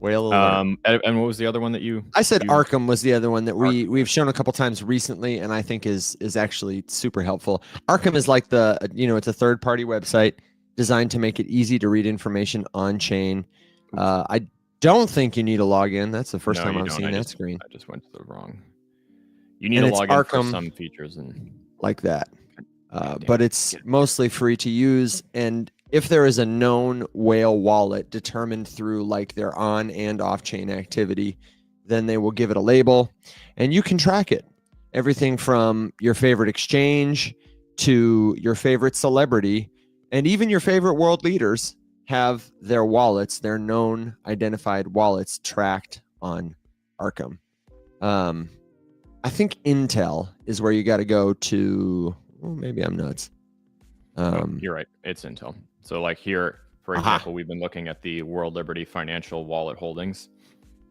Speaker 1: whale
Speaker 2: and what was the other one that you?
Speaker 1: I said Arkham was the other one that we've shown a couple times recently, and I think is actually super helpful. Arkham is like it's a third-party website designed to make it easy to read information on chain. I don't think you need a login. That's the first time I'm seeing that screen.
Speaker 2: I just went to the wrong. You need a login for some features and
Speaker 1: like that. But it's mostly free to use. And if there is a known whale wallet determined through like their on and off chain activity, then they will give it a label and you can track it. Everything from your favorite exchange to your favorite celebrity and even your favorite world leaders have their wallets, their known identified wallets tracked on Arkham. I think Intel is where you got to go to. Well, maybe I'm nuts.
Speaker 2: You're right. It's Intel. So like here, for example, we've been looking at the World Liberty Financial wallet holdings.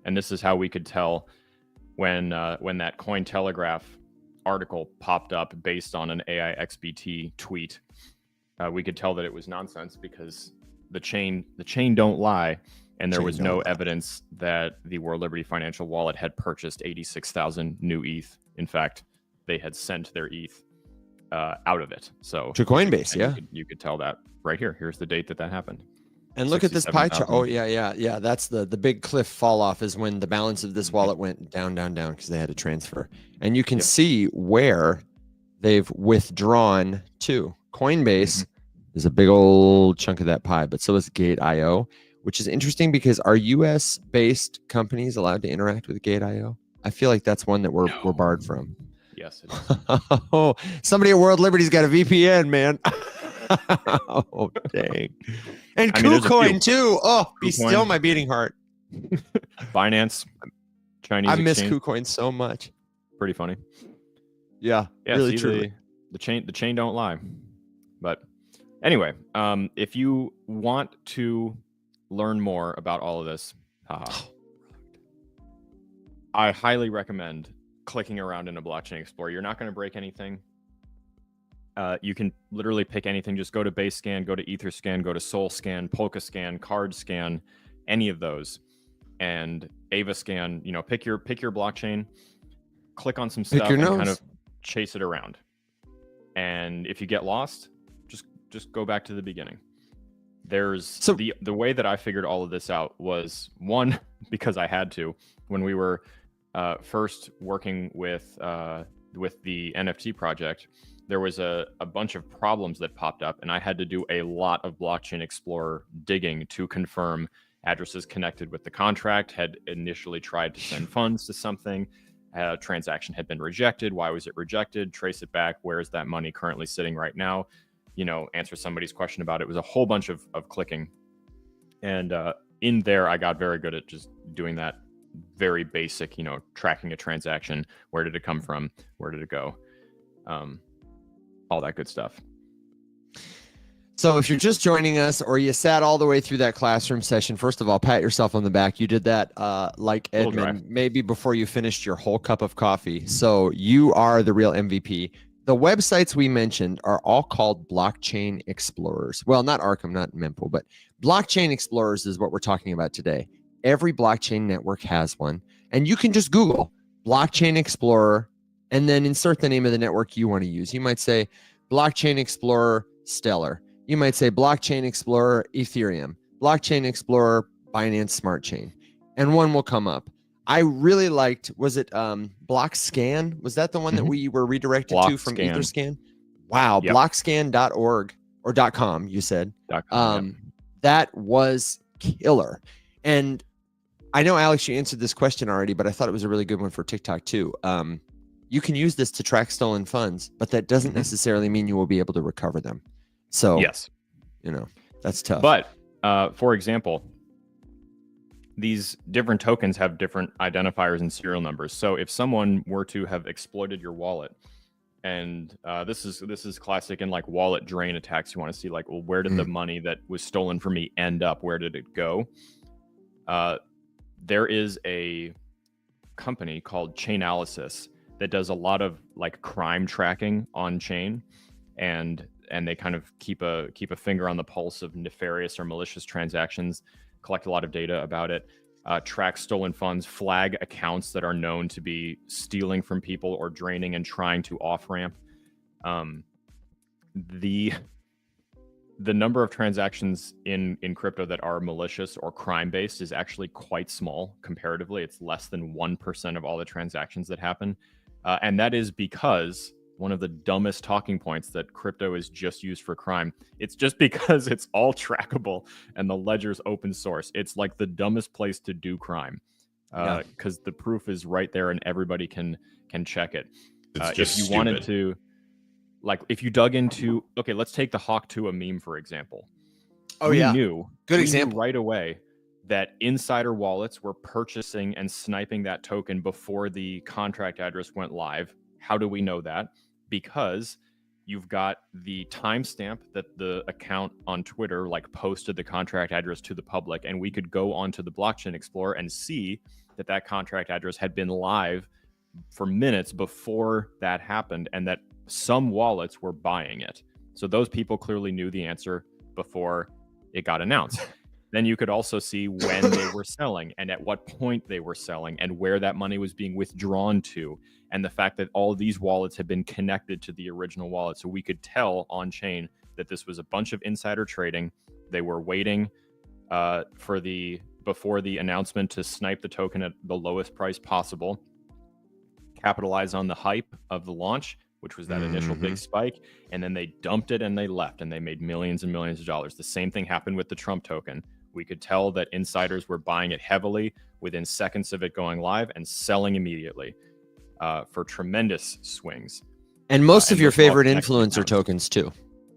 Speaker 2: And this is how we could tell when that Cointelegraph article popped up based on an AIXBT tweet. We could tell that it was nonsense because the chain don't lie. And there
Speaker 1: Chain
Speaker 2: was
Speaker 1: don't
Speaker 2: no
Speaker 1: lie.
Speaker 2: evidence that the World Liberty Financial wallet had purchased 86,000 new ETH. In fact, they had sent their ETH out of it. So
Speaker 1: To Coinbase, yeah.
Speaker 2: you could tell that right here. Here's the date that happened.
Speaker 1: And look at this pie chart.
Speaker 2: 67,000.
Speaker 1: Oh, yeah. That's the big cliff fall off is when the balance of this wallet went down because they had to transfer. And you can
Speaker 2: Yep.
Speaker 1: see where they've withdrawn to. Coinbase is a big old chunk of that pie, but so is Gate.io, which is interesting because are US based companies allowed to interact with Gate.io? I feel like that's one that we're barred from.
Speaker 2: Yes, it is.
Speaker 1: Oh, somebody at World Liberty's got a VPN, man. Oh, dang. And
Speaker 2: I mean, there's a
Speaker 1: KuCoin
Speaker 2: few.
Speaker 1: too. Oh, be
Speaker 2: KuCoin.
Speaker 1: still my beating heart.
Speaker 2: Binance, Chinese
Speaker 1: I miss
Speaker 2: exchange.
Speaker 1: KuCoin so much.
Speaker 2: Pretty funny.
Speaker 1: Yeah,
Speaker 2: Yeah,
Speaker 1: really,
Speaker 2: see,
Speaker 1: truly.
Speaker 2: the chain don't lie. But anyway, if you want to learn more about all of this, I highly recommend clicking around in a blockchain explorer. You're not going to break anything. You can literally pick anything. Just go to Basescan, go to Etherscan, go to SolScan, PolkaScan, CardScan, any of those, and AvaScan. You know, pick your blockchain, click on some stuff, and kind of chase it around. And if you get lost, just go back to the beginning. There's the way that I figured all of this out was, one, because I had to. When we were first working with the NFT project, there was a bunch of problems that popped up, and I had to do a lot of Blockchain Explorer digging to confirm addresses connected with the contract had initially tried to send funds to something. A transaction had been rejected. Why was it rejected? Trace it back. Where is that money currently sitting right now? You know, answer somebody's question about it. It was a whole bunch of clicking. And in there, I got very good at just doing that very basic, you know, tracking a transaction. Where did it come from? Where did it go? All that good stuff.
Speaker 1: So if you're just joining us or you sat all the way through that classroom session, first of all, pat yourself on the back. You did that like Edmund, maybe before you finished your whole cup of coffee. So you are the real MVP. The websites we mentioned are all called blockchain explorers. Well, not Arkham, not Mempool, but blockchain explorers is what we're talking about today. Every blockchain network has one. And you can just Google blockchain explorer and then insert the name of the network you want to use. You might say blockchain explorer Stellar. You might say blockchain explorer Ethereum, blockchain explorer Binance Smart Chain, and one will come up. I really liked, was it Blockscan? Was that the one that we were redirected to from Etherscan? Wow, yep. Blockscan.org or .com, you said.
Speaker 2: .com, yep.
Speaker 1: That was killer. And I know, Alex, you answered this question already, but I thought it was a really good one for TikTok too. You can use this to track stolen funds, but that doesn't necessarily mean you will be able to recover them. So,
Speaker 2: yes,
Speaker 1: you know, that's tough.
Speaker 2: But for example, these different tokens have different identifiers and serial numbers. So if someone were to have exploited your wallet, and this is classic in like wallet drain attacks, you want to see like, well, where did the money that was stolen from me end up? Where did it go? There is a company called Chainalysis that does a lot of like crime tracking on chain, and they kind of keep a finger on the pulse of nefarious or malicious transactions, collect a lot of data about it, track stolen funds, flag accounts that are known to be stealing from people or draining and trying to off-ramp. The number of transactions in crypto that are malicious or crime-based is actually quite small comparatively. It's less than 1% of all the transactions that happen. And that is because one of the dumbest talking points that crypto is just used for crime. It's just because it's all trackable and the ledger's open source. It's like the dumbest place to do crime because the proof is right there and everybody can check it.
Speaker 3: It's just
Speaker 2: if you
Speaker 3: stupid.
Speaker 2: wanted to, like, if you dug into, okay, let's take the Hawk Tuah meme for example. We knew right away that insider wallets were purchasing and sniping that token before the contract address went live. How do we know that? Because you've got the timestamp that the account on Twitter like posted the contract address to the public, and we could go onto the Blockchain Explorer and see that that contract address had been live for minutes before that happened, and that some wallets were buying it. So those people clearly knew the answer before it got announced. then you could also see when they were selling and at what point they were selling and where that money was being withdrawn to. And the fact that all these wallets had been connected to the original wallet. So we could tell on chain that this was a bunch of insider trading. They were waiting before the announcement to snipe the token at the lowest price possible, capitalize on the hype of the launch, which was that initial big spike, and then they dumped it and they left and they made millions and millions of dollars. The same thing happened with the Trump token. We could tell that insiders were buying it heavily within seconds of it going live and selling immediately for tremendous swings.
Speaker 1: And most of your favorite influencer tokens too.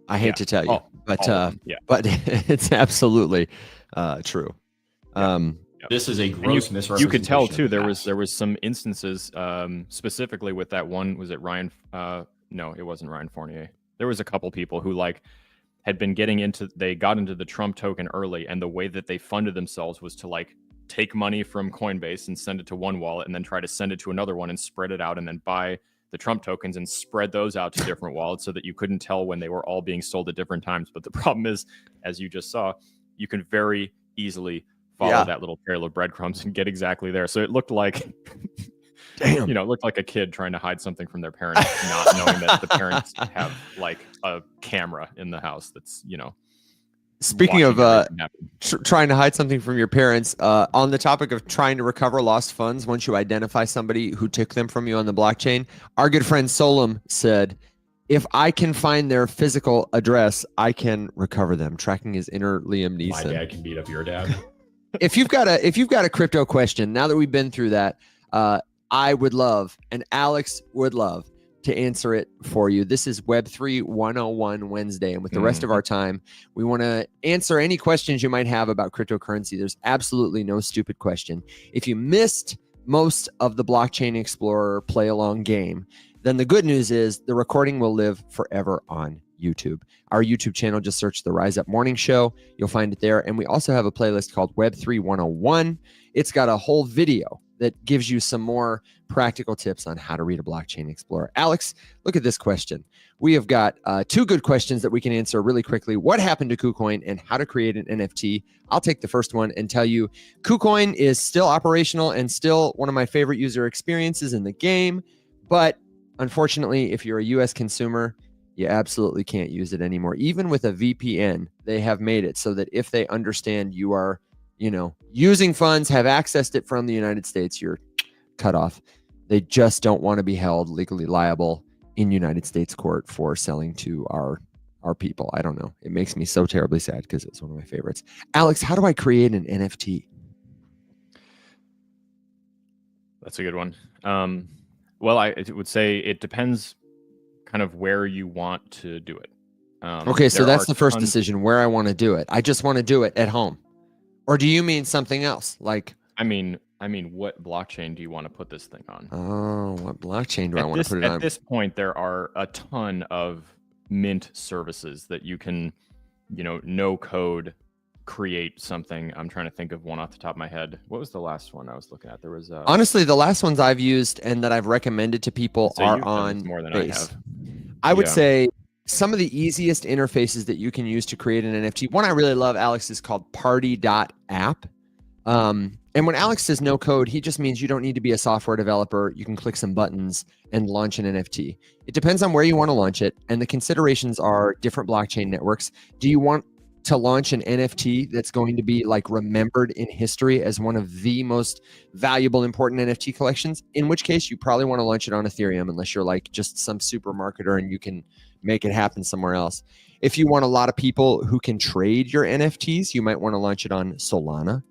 Speaker 1: I hate to tell you, but it's absolutely true.
Speaker 3: This is a gross misrepresentation.
Speaker 2: You could tell too. There was some instances, specifically with that one. Was it Ryan? No, it wasn't Ryan Fournier. There was a couple people who had been they got into the Trump token early, and the way that they funded themselves was to take money from Coinbase and send it to one wallet, and then try to send it to another one and spread it out, and then buy the Trump tokens and spread those out to different wallets so that you couldn't tell when they were all being sold at different times. But the problem is, as you just saw, you can very easily follow that little trail of breadcrumbs and get exactly there. So it looked like, it looked like a kid trying to hide something from their parents, not knowing that the parents have a camera in the house that's,
Speaker 1: Speaking of trying to hide something from your parents, on the topic of trying to recover lost funds, once you identify somebody who took them from you on the blockchain, our good friend Solom said, if I can find their physical address, I can recover them, tracking his inner Liam Neeson.
Speaker 3: My dad can beat up your dad.
Speaker 1: If you've got a crypto question, now that we've been through that, I would love, and Alex would love, to answer it for you. This is Web3 101 Wednesday, and with the rest of our time, we want to answer any questions you might have about cryptocurrency. There's absolutely no stupid question. If you missed most of the Blockchain Explorer play along game, then the good news is the recording will live forever on YouTube. Our YouTube channel, just search the Rise Up Morning Show. You'll find it there. And we also have a playlist called Web3 101. It's got a whole video that gives you some more practical tips on how to read a Blockchain Explorer. Alex, look at this question. We have got two good questions that we can answer really quickly. What happened to KuCoin and how to create an NFT? I'll take the first one and tell you KuCoin is still operational and still one of my favorite user experiences in the game. But unfortunately, if you're a US consumer, you absolutely can't use it anymore. Even with a VPN, they have made it so that if they understand you are, using funds, have accessed it from the United States, you're cut off. They just don't want to be held legally liable in United States court for selling to our people. I don't know. It makes me so terribly sad because it's one of my favorites. Alex, how do I create an NFT?
Speaker 2: That's a good one. Well, I would say it depends kind of where you want to do it.
Speaker 1: Okay, so that's the first decision, where I want to do it. I just want to do it at home. Or do you mean something else?
Speaker 2: I mean, what blockchain do you want to put this thing on?
Speaker 1: Oh, what blockchain do I want to put it on?
Speaker 2: At this point, there are a ton of mint services that you can, no code create something. I'm trying to think of one off the top of my head. What was the last one I was looking at? There was
Speaker 1: honestly, the last ones I've used and that I've recommended to people are on
Speaker 2: more than
Speaker 1: Base.
Speaker 2: I have.
Speaker 1: I would say some of the easiest interfaces that you can use to create an NFT. One I really love, Alex, is called Party.app. And when Alex says no code, he just means you don't need to be a software developer. You can click some buttons and launch an NFT. It depends on where you want to launch it. And the considerations are different blockchain networks. Do you want to launch an NFT that's going to be remembered in history as one of the most valuable, important NFT collections? In which case you probably want to launch it on Ethereum, unless you're just some super marketer and you can make it happen somewhere else. If you want a lot of people who can trade your NFTs, you might want to launch it on Solana.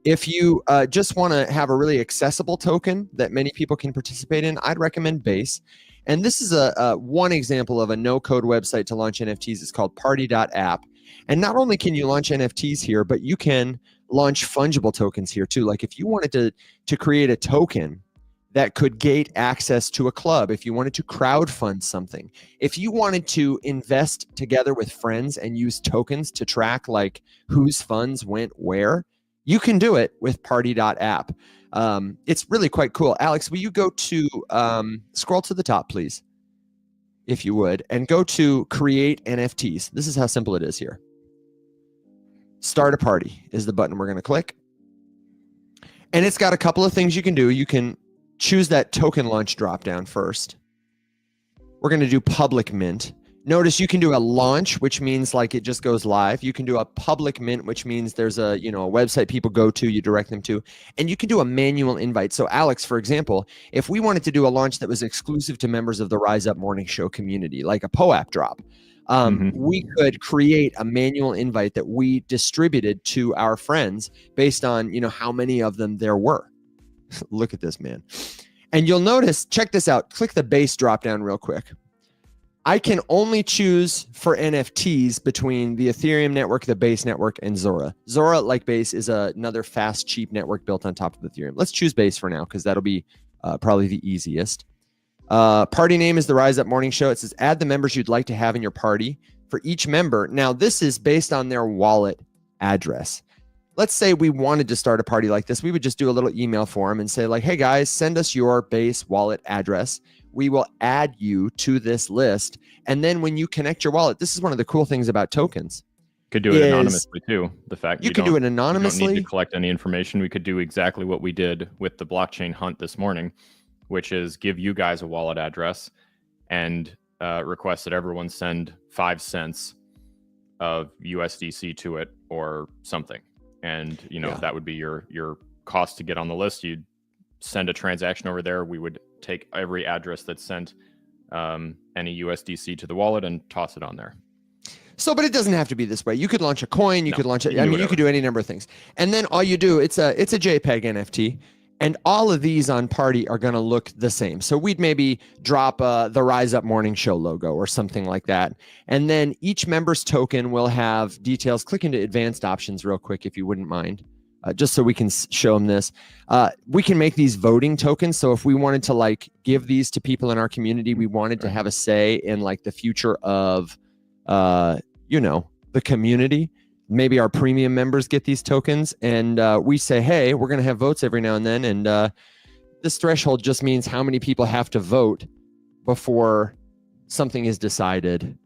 Speaker 1: If you just want to have a really accessible token that many people can participate in, I'd recommend Base. And this is one example of a no-code website to launch NFTs. It's called Party.app. And not only can you launch NFTs here, but you can launch fungible tokens here too. If you wanted to create a token that could gate access to a club, if you wanted to crowdfund something, if you wanted to invest together with friends and use tokens to track whose funds went where, you can do it with Party.app. It's really quite cool. Alex, will you go to, scroll to the top, please, if you would, and go to create NFTs. This is how simple it is here. Start a party is the button we're going to click. And it's got a couple of things you can do. You can choose that token launch dropdown first. We're going to do public mint. Notice you can do a launch, which means like it just goes live. You can do a public mint, which means there's a, a website people go to, you direct them to, and you can do a manual invite. So Alex, for example, if we wanted to do a launch that was exclusive to members of the Rise Up Morning Show community, like a POAP drop, we could create a manual invite that we distributed to our friends based on, how many of them there were. Look at this, man. And you'll notice, check this out, click the base drop down real quick. I can only choose for NFTs between the Ethereum network, the Base network, and Zora. Zora, like Base, is another fast, cheap network built on top of Ethereum. Let's choose Base for now because that'll be probably the easiest. Party name is the Rise Up Morning Show. It says add the members you'd like to have in your party for each member. Now, this is based on their wallet address. Let's say we wanted to start a party like this. We would just do a little email form and say like, hey guys, send us your Base wallet address. We will add you to this list. And then when you connect your wallet, this is one of the cool things about tokens.
Speaker 2: Could do it anonymously too. The fact
Speaker 1: you can do it anonymously.
Speaker 2: You don't need to collect any information. We could do exactly what we did with the blockchain hunt this morning, which is give you guys a wallet address and request that everyone send 5 cents of USDC to it or something. And, that would be your cost to get on the list. You'd send a transaction over there. We would take every address that sent any USDC to the wallet and toss it on there.
Speaker 1: So, but it doesn't have to be this way. You could launch a coin. You could launch it. You could do any number of things. And then all you do, it's a JPEG NFT. And all of these on Party are going to look the same. So we'd maybe drop the Rise Up Morning Show logo or something like that. And then each member's token will have details. Click into advanced options real quick, if you wouldn't mind, just so we can show them this. We can make these voting tokens. So if we wanted to give these to people in our community, we wanted to have a say in the future of, the community. Maybe our premium members get these tokens and we say, hey, we're going to have votes every now and then. And this threshold just means how many people have to vote before something is decided.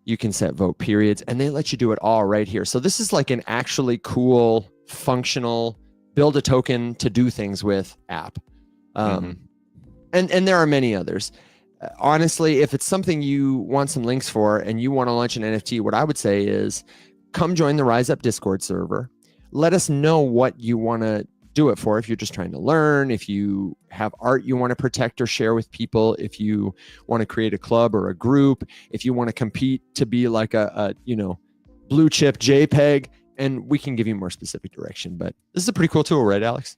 Speaker 1: You can set vote periods and they let you do it all right here. So this is like an actually cool, functional, build a token to do things with app. And there are many others. Honestly, if it's something you want some links for and you want to launch an NFT, what I would say is, come join the Rise Up Discord server. Let us know what you want to do it for. If you're just trying to learn, if you have art you want to protect or share with people, if you want to create a club or a group, if you want to compete to be like a blue chip JPEG, and we can give you more specific direction. But this is a pretty cool tool, right, Alex?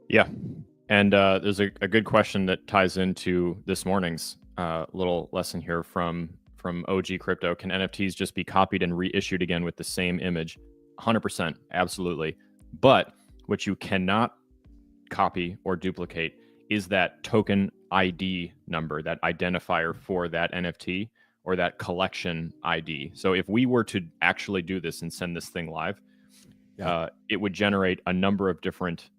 Speaker 2: Yeah. And there's a good question that ties into this morning's little lesson here from OG Crypto. Can NFTs just be copied and reissued again with the same image? 100%, absolutely. But what you cannot copy or duplicate is that token ID number, that identifier for that NFT or that collection ID. So if we were to actually do this and send this thing live, it would generate a number of different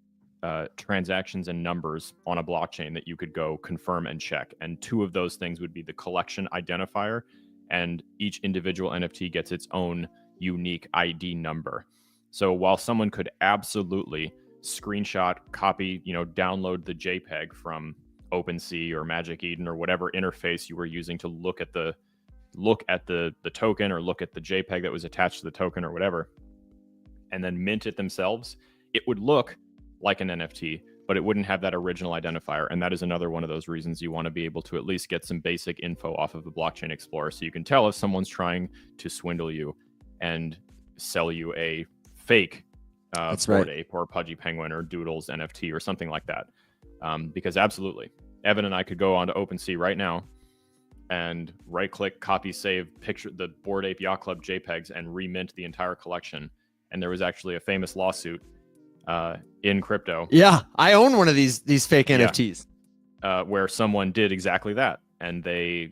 Speaker 2: transactions and numbers on a blockchain that you could go confirm and check. And 2 of those things would be the collection identifier, and each individual NFT gets its own unique ID number. So while someone could absolutely screenshot, copy, download the JPEG from OpenSea or Magic Eden or whatever interface you were using to look at the token or look at the JPEG that was attached to the token or whatever, and then mint it themselves, it would look like an NFT, but it wouldn't have that original identifier. And that is another one of those reasons you want to be able to at least get some basic info off of the Blockchain Explorer, so you can tell if someone's trying to swindle you and sell you a fake Bored Ape or Pudgy Penguin or Doodles NFT or something like that. Because absolutely, Evan and I could go onto OpenSea right now and right-click, copy, save, picture the Bored Ape Yacht Club JPEGs and remint the entire collection. And there was actually a famous lawsuit in crypto.
Speaker 1: Yeah, I own one of these fake NFTs.
Speaker 2: Where someone did exactly that. And they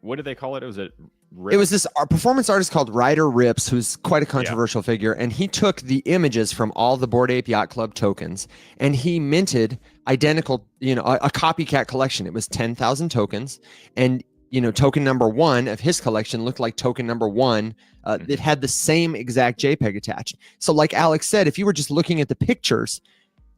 Speaker 2: what did they call it?
Speaker 1: It was this performance artist called Ryder Rips, who's quite a controversial figure. And he took the images from all the Bored Ape Yacht Club tokens and he minted identical, a copycat collection. It was 10,000 tokens. And token number 1 of his collection looked like token number 1. It had the same exact JPEG attached. So like Alex said, if you were just looking at the pictures,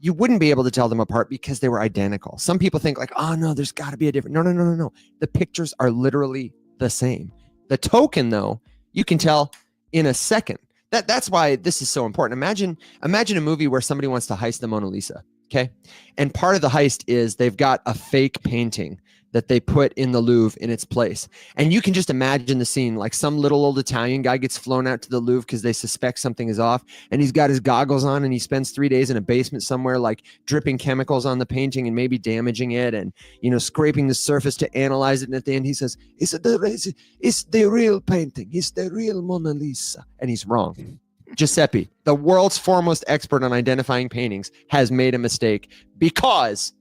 Speaker 1: you wouldn't be able to tell them apart because they were identical. Some people think like, oh no, there's got to be a different. No. The pictures are literally the same. The token, though, you can tell in a second. That's why this is so important. Imagine a movie where somebody wants to heist the Mona Lisa. Okay. And part of the heist is they've got a fake painting that they put in the Louvre in its place. And you can just imagine the scene, like some little old Italian guy gets flown out to the Louvre because they suspect something is off, and he's got his goggles on and he spends 3 days in a basement somewhere, like dripping chemicals on the painting and maybe damaging it and, scraping the surface to analyze it. And at the end he says, it's the real painting. It's the real Mona Lisa. And he's wrong. Giuseppe, the world's foremost expert on identifying paintings, has made a mistake because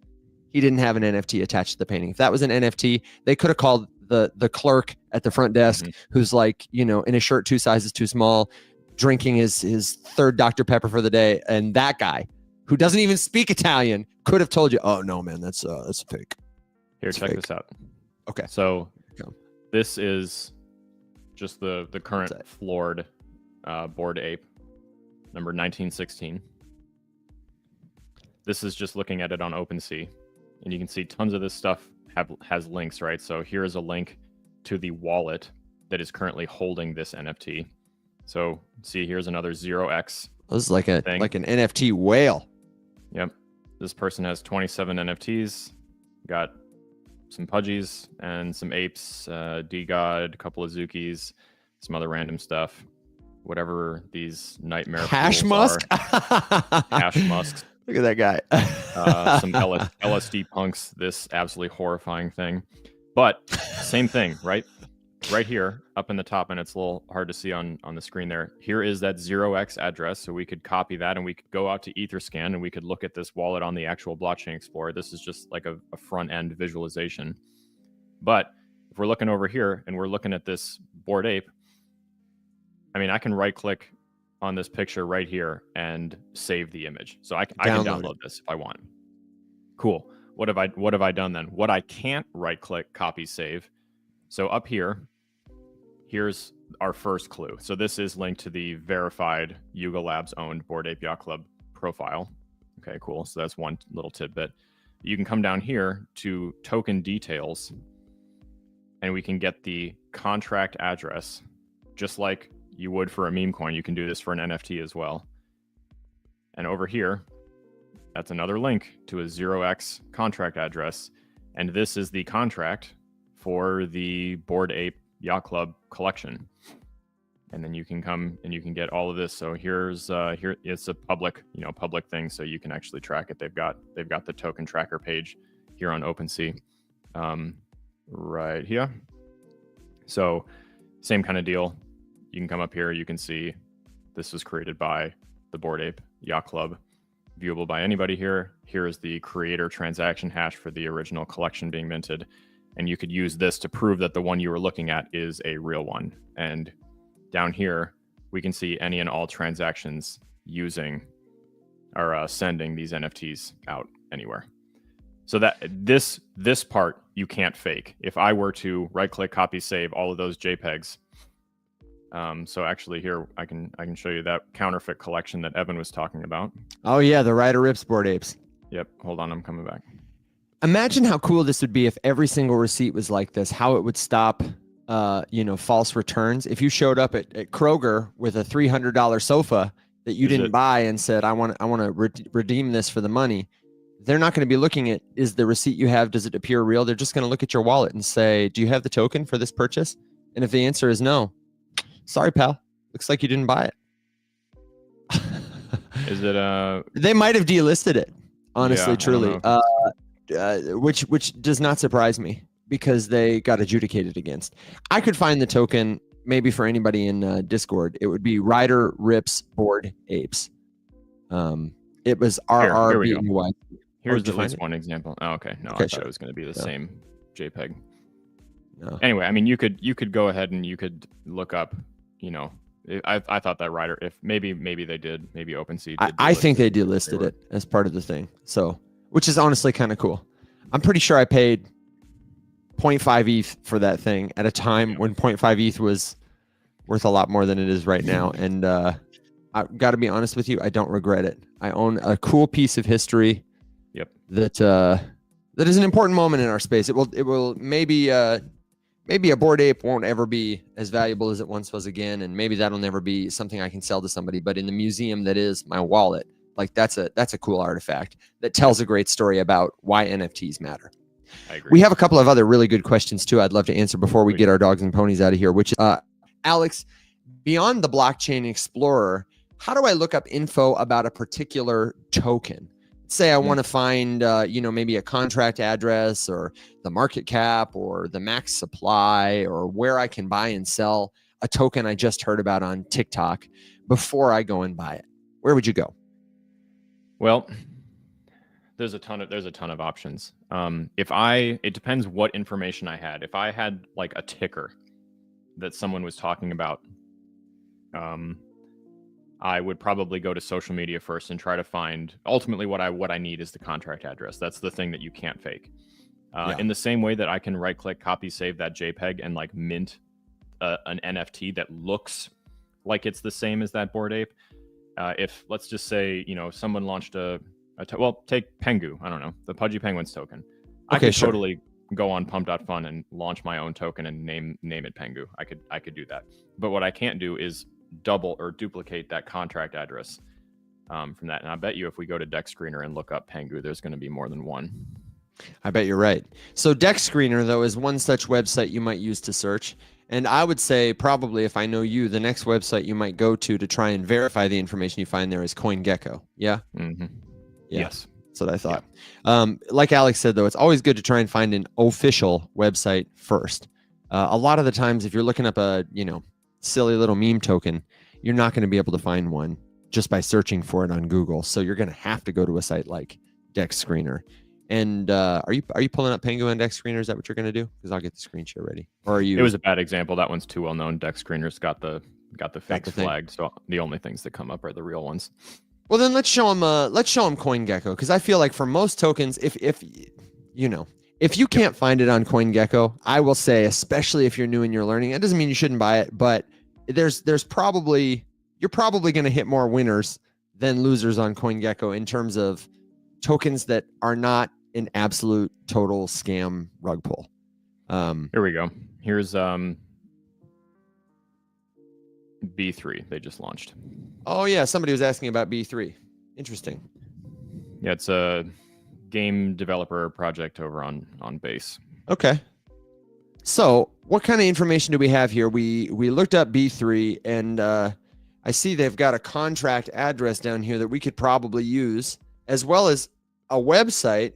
Speaker 1: he didn't have an NFT attached to the painting. If that was an NFT, they could have called the clerk at the front desk who's like, in a shirt 2 sizes too small, drinking his third Dr. Pepper for the day. And that guy who doesn't even speak Italian could have told you, oh no, man, that's fake.
Speaker 2: Here,
Speaker 1: It's
Speaker 2: check
Speaker 1: fake.
Speaker 2: this out.
Speaker 1: Okay.
Speaker 2: So
Speaker 1: Okay.
Speaker 2: this is just the current floored Bored Ape, number 1916. This is just looking at it on OpenSea. And you can see tons of this stuff has links, right? So here is a link to the wallet that is currently holding this NFT. So see, here's another 0x.
Speaker 1: This is like an NFT whale.
Speaker 2: Yep. This person has 27 NFTs, got some Pudgies and some apes, D-God, a couple of Zukis, some other random stuff. Whatever these nightmare
Speaker 1: Hash
Speaker 2: fools
Speaker 1: musk.
Speaker 2: are. Hash musks.
Speaker 1: Look at that guy.
Speaker 2: Some LSD punks, this absolutely horrifying thing. But same thing, right? Right here, up in the top, and it's a little hard to see on the screen there. Here is that 0x address, so we could copy that, and we could go out to Etherscan, and we could look at this wallet on the actual Blockchain Explorer. This is just like a front-end visualization. But if we're looking over here, and we're looking at this Bored Ape, I mean, I can right-click on this picture right here and save the image. So I can download this if I want. Cool. What have I done then? What I can't right-click, copy, save. So up here, here's our first clue. So this is linked to the verified Yuga Labs owned Bored Ape Yacht Club profile. Okay, cool. So that's one little tidbit. You can come down here to token details, and we can get the contract address, just like you would for a meme coin. You can do this for an NFT as well. And over here, that's another link to a 0x contract address. And this is the contract for the Bored Ape Yacht Club collection. And then you can come and you can get all of this. So here it's a public thing, so you can actually track it. They've got the token tracker page here on OpenSea, right here. So same kind of deal. You can come up here, you can see this was created by the Bored Ape Yacht Club, viewable by anybody here. Here is the creator transaction hash for the original collection being minted. And you could use this to prove that the one you were looking at is a real one. And down here, we can see any and all transactions using or sending these NFTs out anywhere. So that this part you can't fake. If I were to right-click, copy, save all of those JPEGs. So actually here, I can show you that counterfeit collection that Evan was talking about.
Speaker 1: Oh yeah, the Ryder Rips Bored Apes.
Speaker 2: Yep, hold on, I'm coming back.
Speaker 1: Imagine how cool this would be if every single receipt was like this, how it would stop false returns. If you showed up at Kroger with a $300 sofa that you didn't buy and said, I want to redeem this for the money, they're not going to be looking at, is the receipt you have, does it appear real? They're just going to look at your wallet and say, do you have the token for this purchase? And if the answer is no, sorry, pal, looks like you didn't buy it.
Speaker 2: Is it
Speaker 1: They might have delisted it, honestly,
Speaker 2: Yeah,
Speaker 1: truly. Which does not surprise me because they got adjudicated against. I could find the token maybe for anybody in Discord. It would be Ryder Rips Bored Apes. It was RRBY.
Speaker 2: Here's at least one example. Oh, okay. No,
Speaker 1: Okay,
Speaker 2: I thought
Speaker 1: sure.
Speaker 2: it was going to be the same JPEG.
Speaker 1: No.
Speaker 2: Anyway, I mean, you could go ahead and you could look up, I thought that Ryder, if maybe they did, maybe OpenSea did.
Speaker 1: I think they delisted it as part of the thing. So, which is honestly kind of cool. I'm pretty sure I paid 0.5 ETH for that thing at a time when 0.5 ETH was worth a lot more than it is right now. And I got to be honest with you, I don't regret it. I own a cool piece of history.
Speaker 2: Yep.
Speaker 1: That is an important moment in our space. It will maybe a Bored Ape won't ever be as valuable as it once was again, and maybe that'll never be something I can sell to somebody. But in the museum that is my wallet, like that's a cool artifact that tells a great story about why NFTs matter.
Speaker 2: I agree.
Speaker 1: We have a couple of other really good questions too. I'd love to answer before we get our dogs and ponies out of here. Which Alex, beyond the Blockchain Explorer, how do I look up info about a particular token? Say I want to find, maybe a contract address or the market cap or the max supply or where I can buy and sell a token I just heard about on TikTok before I go and buy it. Where would you go?
Speaker 2: Well, there's a ton of options. It depends what information I had. If I had like a ticker that someone was talking about, I would probably go to social media first and try to find, ultimately what I need is the contract address. That's the thing that you can't fake. In the same way that I can right click, copy, save that JPEG and like mint an NFT that looks like it's the same as that Bored Ape. If let's just say, someone launched take Pengu, I don't know, the Pudgy Penguins token. I could totally go on pump.fun and launch my own token and name it Pengu. I could do that. But what I can't do is double or duplicate that contract address from that. And I bet you if we go to Dex Screener and look up Pengu, there's going to be more than one.
Speaker 1: I bet you're right. So Dex Screener, though, is one such website you might use to search. And I would say probably, if I know you, the next website you might go to try and verify the information you find there is CoinGecko. Yeah?
Speaker 2: Mm-hmm.
Speaker 1: Yeah.
Speaker 2: Yes.
Speaker 1: That's what I thought. Yeah. Like Alex said, though, it's always good to try and find an official website first. A lot of the times, if you're looking up a, silly little meme token, you're not going to be able to find one just by searching for it on Google. So you're going to have to go to a site like Dex Screener. And are you pulling up Pengu and Dex Screener? Is that what you're going to do? Because I'll get the screen share ready. Or are you?
Speaker 2: It was a bad example. That one's too well known. Dex Screener's got the fakes flagged. So the only things that come up are the real ones.
Speaker 1: Well, then let's show them CoinGecko, because I feel like for most tokens, if you can't find it on CoinGecko, I will say, especially if you're new and you're learning, it doesn't mean you shouldn't buy it, but you're probably going to hit more winners than losers on CoinGecko in terms of tokens that are not an absolute total scam rug pull.
Speaker 2: Here we go. Here's B3 they just launched.
Speaker 1: Oh yeah, somebody was asking about B3. Interesting.
Speaker 2: Yeah, it's a game developer project over on Base.
Speaker 1: Okay. So what kind of information do we have here? We looked up B3 and I see they've got a contract address down here that we could probably use, as well as a website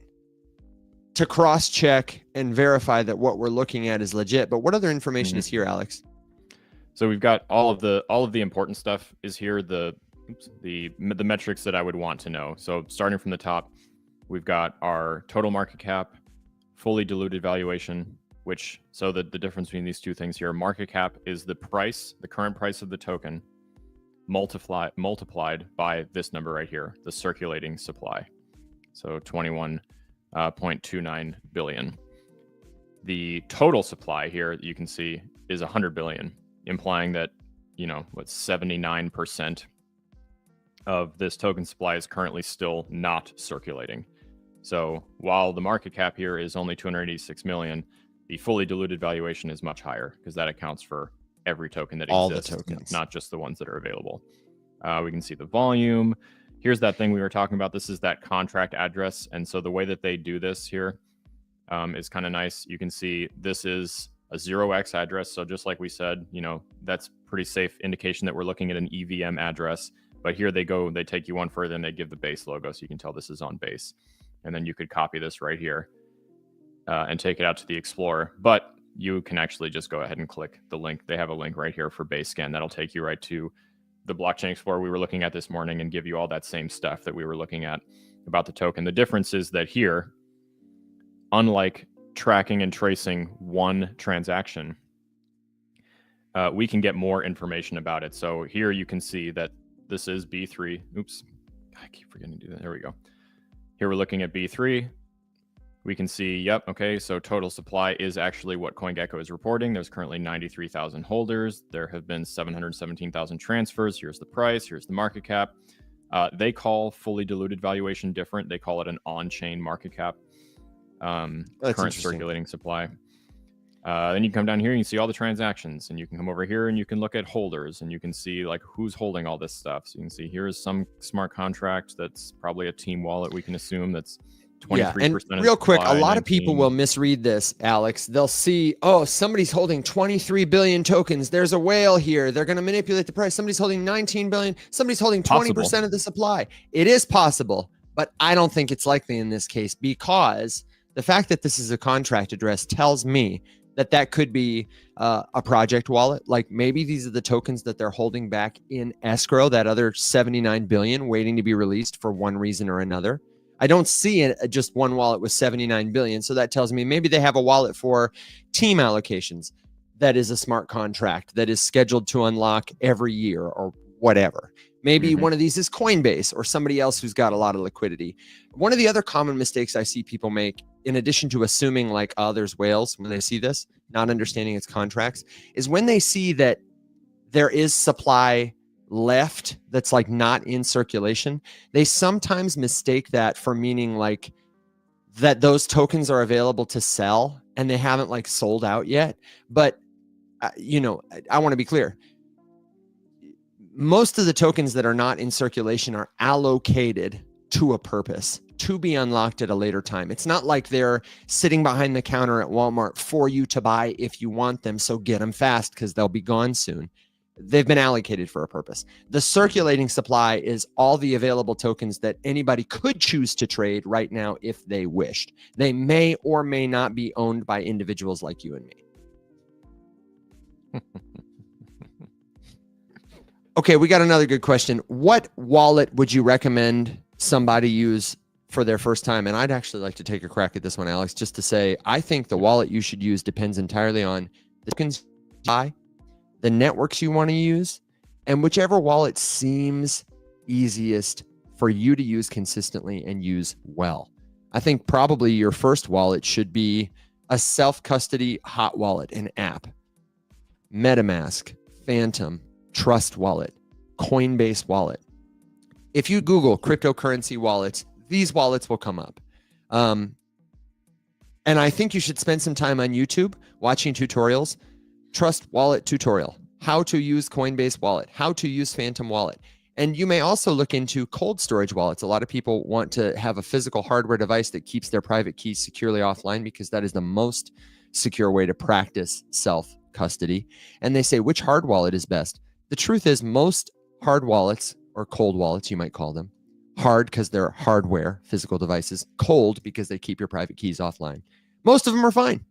Speaker 1: to cross-check and verify that what we're looking at is legit. But what other information is here, Alex?
Speaker 2: So we've got all of the important stuff is here. The metrics that I would want to know. So starting from the top, we've got our total market cap, fully diluted valuation, so the difference between these two things here, market cap is the current price of the token multiplied by this number right here, the circulating supply. So 21.29 billion. The total supply here that you can see is 100 billion, implying that, 79% of this token supply is currently still not circulating. So while the market cap here is only 286 million, the fully diluted valuation is much higher because that accounts for every token that exists,
Speaker 1: all the tokens,
Speaker 2: not just the ones that are available. We can see the volume. Here's that thing we were talking about. This is that contract address. And so the way that they do this here is kind of nice. You can see this is a 0x address. So just like we said, that's pretty safe indication that we're looking at an EVM address. But here they take you one further and they give the Base logo. So you can tell this is on Base. And then you could copy this right here and take it out to the Explorer. But you can actually just go ahead and click the link. They have a link right here for Base Scan. That'll take you right to the Blockchain Explorer we were looking at this morning and give you all that same stuff that we were looking at about the token. The difference is that here, unlike tracking and tracing one transaction, we can get more information about it. So here you can see that this is B3. Oops, I keep forgetting to do that. There we go. Here we're looking at B3. we can see, yep, okay, so total supply is actually what CoinGecko is reporting. There's currently 93,000 holders. There have been 717,000 transfers. Here's the price. Here's the market cap. They call fully diluted valuation different. They call it an on-chain market cap. Current circulating supply. Then you come down here and you see all the transactions, and you can come over here and you can look at holders, and you can see like who's holding all this stuff. So you can see here's some smart contract that's probably a team wallet, we can assume, that's 23%.
Speaker 1: And real quick, a lot
Speaker 2: 19.
Speaker 1: of people will misread this, Alex. They'll see, oh, somebody's holding 23 billion tokens. There's a whale here. They're going to manipulate the price. Somebody's holding 19 billion. Somebody's holding 20% of the supply. It is possible, but I don't think it's likely in this case, because the fact that this is a contract address tells me that that could be a project wallet. Like maybe these are the tokens that they're holding back in escrow, that other 79 billion waiting to be released for one reason or another. I don't see just one wallet with 79 billion. So that tells me maybe they have a wallet for team allocations that is a smart contract that is scheduled to unlock every year or whatever. Maybe one of these is Coinbase or somebody else who's got a lot of liquidity. One of the other common mistakes I see people make, in addition to assuming like, oh, there's whales when they see this, not understanding its contracts, is when they see that there is supply left that's like not in circulation, they sometimes mistake that for meaning like that those tokens are available to sell and they haven't like sold out yet. But you know, I want to be clear. Most of the tokens that are not in circulation are allocated to a purpose to be unlocked at a later time. It's not like they're sitting behind the counter at Walmart for you to buy if you want them. So get them fast because they'll be gone soon. They've been allocated for a purpose. The circulating supply is all the available tokens that anybody could choose to trade right now if they wished. They may or may not be owned by individuals like you and me. Okay, we got another good question. What wallet would you recommend somebody use for their first time? And I'd actually like to take a crack at this one, Alex, just to say, I think the wallet you should use depends entirely on the tokens you buy, the networks you want to use, and whichever wallet seems easiest for you to use consistently and use well. I think probably your first wallet should be a self-custody hot wallet, an app. MetaMask, Phantom, Trust Wallet, Coinbase Wallet. If you Google cryptocurrency wallets, these wallets will come up. And I think you should spend some time on YouTube watching tutorials. Trust Wallet tutorial, how to use Coinbase Wallet, how to use Phantom Wallet. And you may also look into cold storage wallets. A lot of people want to have a physical hardware device that keeps their private keys securely offline because that is the most secure way to practice self-custody. And they say, which hard wallet is best? The truth is most hard wallets, or cold wallets, you might call them, hard because they're hardware, physical devices, cold because they keep your private keys offline. Most of them are fine.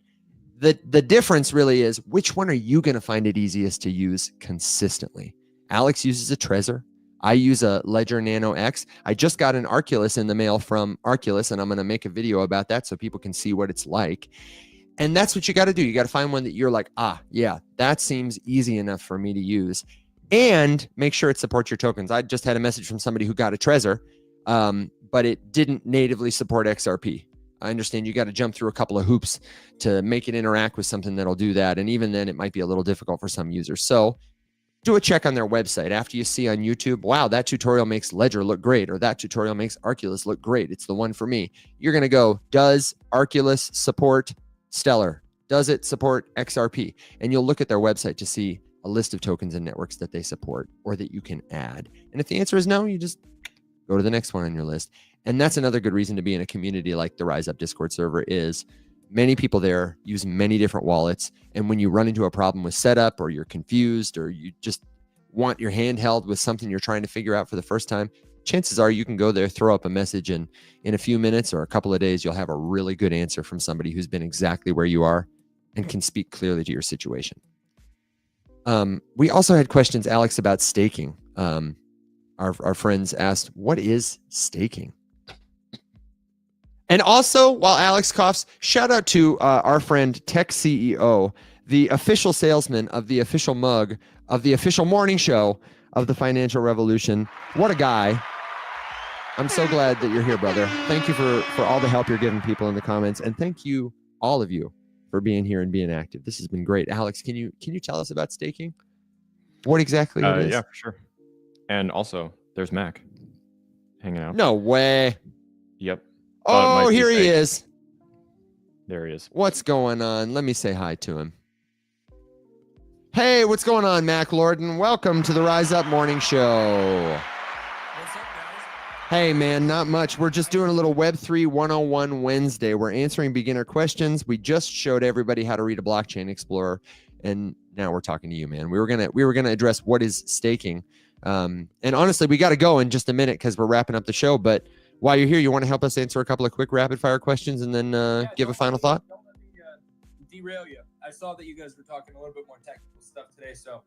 Speaker 1: The difference really is which one are you going to find it easiest to use consistently? Alex uses a Trezor. I use a Ledger Nano X. I just got an Arculus in the mail from Arculus, and I'm going to make a video about that so people can see what it's like. And that's what you got to do. You got to find one that you're like, yeah, that seems easy enough for me to use. And make sure it supports your tokens. I just had a message from somebody who got a Trezor, but it didn't natively support XRP. I understand you got to jump through a couple of hoops to make it interact with something that'll do that. And even then, it might be a little difficult for some users. So do a check on their website. After you see on YouTube, wow, that tutorial makes Ledger look great, or that tutorial makes Arculus look great. It's the one for me. You're going to go, does Arculus support Stellar? Does it support XRP? And you'll look at their website to see a list of tokens and networks that they support or that you can add. And if the answer is no, you just go to the next one on your list. And that's another good reason to be in a community like the Rise Up Discord server is many people there use many different wallets. And when you run into a problem with setup, or you're confused, or you just want your hand held with something you're trying to figure out for the first time, chances are you can go there, throw up a message, and in a few minutes or a couple of days, you'll have a really good answer from somebody who's been exactly where you are and can speak clearly to your situation. We also had questions, Alex, about staking. Our friends asked, what is staking? And also, while Alex coughs, shout out to our friend Tech CEO, the official salesman of the official mug of the official morning show of the Financial Revolution. What a guy. I'm so glad that you're here, brother. Thank you for all the help you're giving people in the comments, and thank you, all of you, for being here and being active. This has been great. Alex, can you tell us about staking? What exactly it is?
Speaker 2: Yeah, for sure. And also, there's Mac hanging out.
Speaker 1: No way.
Speaker 2: Yep.
Speaker 1: Oh, here he is.
Speaker 2: There he is.
Speaker 1: What's going on? Let me say hi to him. Hey, what's going on, Mac Lorden? Welcome to the Rise Up Morning Show.
Speaker 4: What's up, guys?
Speaker 1: Hey, man, not much. We're just doing a little Web3 101 Wednesday. We're answering beginner questions. We just showed everybody how to read a blockchain explorer, and now we're talking to you, man. We were gonna address what is staking, and honestly, we got to go in just a minute because we're wrapping up the show. But while you're here, you want to help us answer a couple of quick rapid fire questions and then give a final thought?
Speaker 4: Don't let me derail you. I saw that you guys were talking a little bit more technical stuff today, so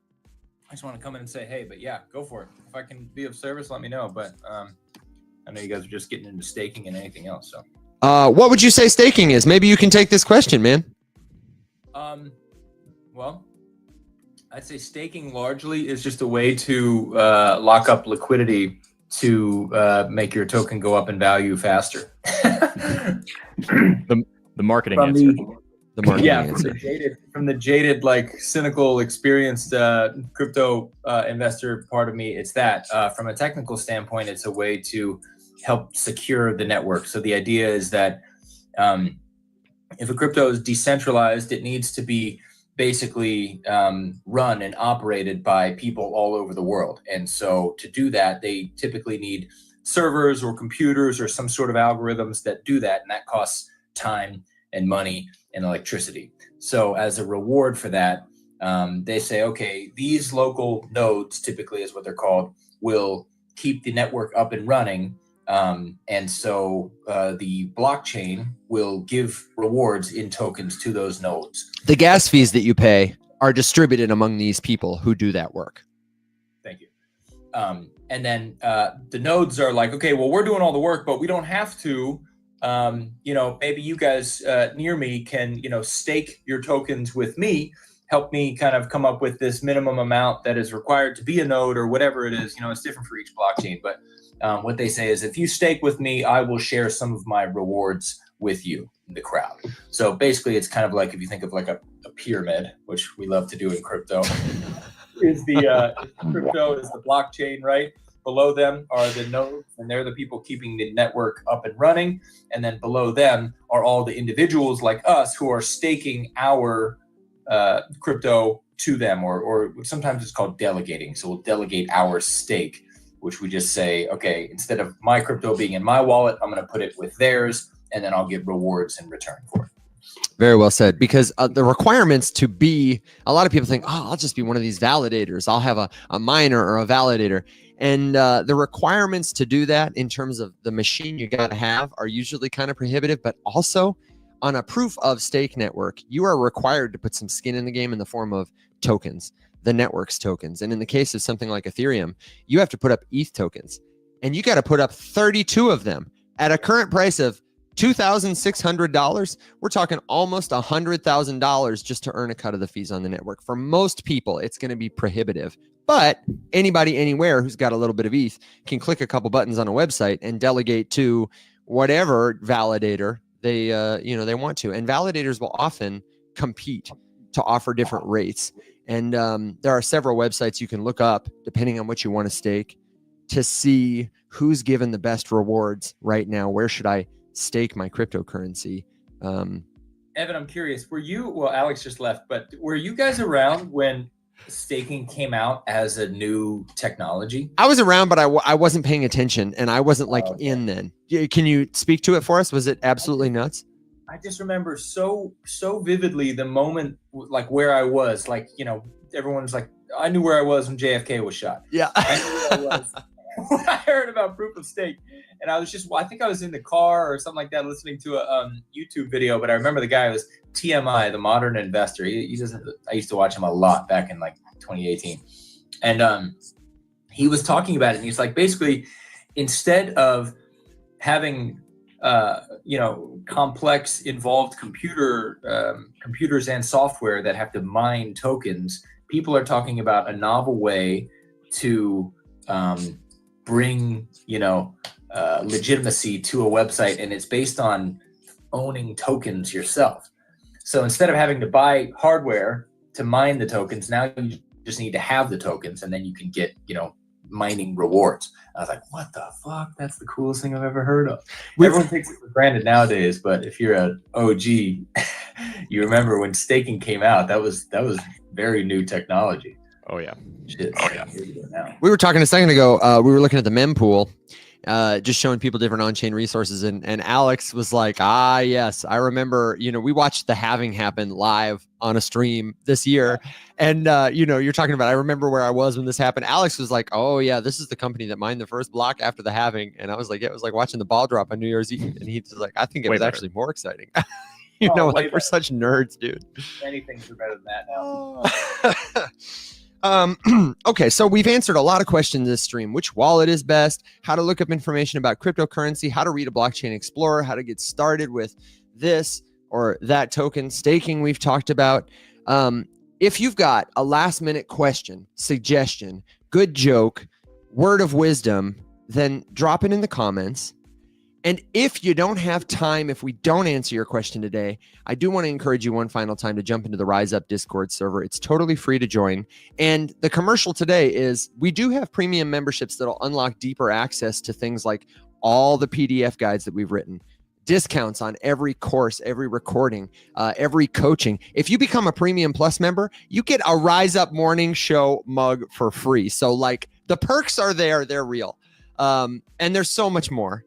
Speaker 4: I just want to come in and say, hey, but yeah, go for it. If I can be of service, let me know. But I know you guys are just getting into staking and anything else. So,
Speaker 1: what would you say staking is? Maybe you can take this question, man.
Speaker 4: Well, I'd say staking largely is just a way to lock up liquidity to make your token go up in value faster.
Speaker 2: The marketing answer.
Speaker 1: The marketing
Speaker 4: Yeah,
Speaker 1: answer.
Speaker 4: from the jaded, like cynical, experienced crypto investor part of me, it's that. From a technical standpoint, it's a way to help secure the network. So the idea is that if a crypto is decentralized, it needs to be basically run and operated by people all over the world. And so to do that, they typically need servers or computers or some sort of algorithms that do that, and that costs time and money and electricity. So as a reward for that, they say, okay, these local nodes, typically is what they're called, will keep the network up and running. And so the blockchain will give rewards in tokens to those nodes.
Speaker 1: The gas fees that you pay are distributed among these people who do that work.
Speaker 4: Thank you. And then the nodes are like, okay, well, we're doing all the work, but we don't have to. Maybe you guys near me can, stake your tokens with me, help me kind of come up with this minimum amount that is required to be a node or whatever it is. It's different for each blockchain. But what they say is if you stake with me, I will share some of my rewards with you, the crowd. So basically, it's kind of like if you think of like a pyramid, which we love to do in crypto, is the crypto is the blockchain, right? Below them are the nodes, and they're the people keeping the network up and running. And then below them are all the individuals like us who are staking our crypto to them, or sometimes it's called delegating. So we'll delegate our stake, which we just say, okay, instead of my crypto being in my wallet, I'm going to put it with theirs, and then I'll get rewards in return for it.
Speaker 1: Very well said, because the requirements to be, a lot of people think, oh, I'll just be one of these validators. I'll have a miner or a validator. And the requirements to do that in terms of the machine you got to have are usually kind of prohibitive, but also on a proof of stake network, you are required to put some skin in the game in the form of tokens, the network's tokens. And in the case of something like Ethereum, you have to put up ETH tokens, and you got to put up 32 of them at a current price of $2,600. We're talking almost $100,000 just to earn a cut of the fees on the network. For most people, it's going to be prohibitive. But anybody anywhere who's got a little bit of ETH can click a couple buttons on a website and delegate to whatever validator they want to. And validators will often compete to offer different rates. And there are several websites you can look up depending on what you want to stake to see who's given the best rewards right now. Where should I stake my cryptocurrency?
Speaker 4: Evan, I'm curious, Alex just left, but were you guys around when staking came out as a new technology?
Speaker 1: I was around, but I wasn't paying attention, and I wasn't in then. Can you speak to it for us? Was it absolutely nuts?
Speaker 4: I just remember so vividly the moment, like where I was, like, everyone's like, I knew where I was when JFK was shot.
Speaker 1: Yeah.
Speaker 4: I knew where I was when I heard about proof of stake. And I think I was in the car or something like that, listening to a YouTube video, but I remember the guy was TMI, the Modern Investor. He doesn't, I used to watch him a lot back in like 2018. And he was talking about it, and he's like, basically, instead of having complex, involved computers and software that have to mine tokens, people are talking about a novel way to bring legitimacy to a website, and it's based on owning tokens yourself. So instead of having to buy hardware to mine the tokens, now you just need to have the tokens, and then you can get, mining rewards. I was like, what the fuck? That's the coolest thing I've ever heard of. Everyone takes it for granted nowadays, but if you're an OG, you remember when staking came out, that was very new technology.
Speaker 2: Oh yeah.
Speaker 4: Shit.
Speaker 2: Oh yeah.
Speaker 1: We were talking a second ago. We were looking at the mempool, just showing people different on-chain resources, and Alex was like, yes, I remember, we watched the halving happen live on a stream this year. And, you're talking about, I remember where I was when this happened. Alex was like, oh yeah, this is the company that mined the first block after the halving. And I was like, yeah, it was like watching the ball drop on New Year's Eve. And he was like, I think it was actually more exciting. We're such nerds, dude.
Speaker 4: Many things are better than that now.
Speaker 1: Okay, so we've answered a lot of questions this stream. Which wallet is best? How to look up information about cryptocurrency? How to read a blockchain explorer? How to get started with this or that token? Staking we've talked about. If you've got a last minute question, suggestion, good joke, word of wisdom, then drop it in the comments. And if you don't have time, if we don't answer your question today, I do want to encourage you one final time to jump into the Rise Up Discord server. It's totally free to join. And the commercial today is we do have premium memberships that'll unlock deeper access to things like all the PDF guides that we've written, discounts on every course, every recording, every coaching. If you become a Premium Plus member, you get a Rise Up Morning Show mug for free. So like the perks are there, they're real. And there's so much more.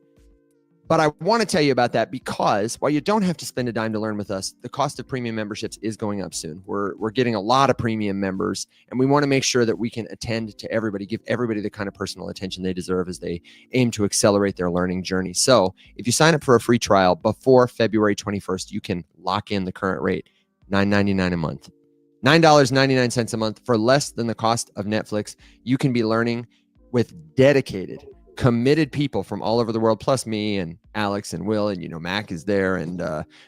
Speaker 1: But I want to tell you about that because while you don't have to spend a dime to learn with us, the cost of premium memberships is going up soon. We're getting a lot of premium members, and we want to make sure that we can attend to everybody, give everybody the kind of personal attention they deserve as they aim to accelerate their learning journey. So if you sign up for a free trial before February 21st, you can lock in the current rate, $9.99 a month. $9.99 a month for less than the cost of Netflix. You can be learning with dedicated, committed people from all over the world, plus me and Alex and Will, and Mac is there, and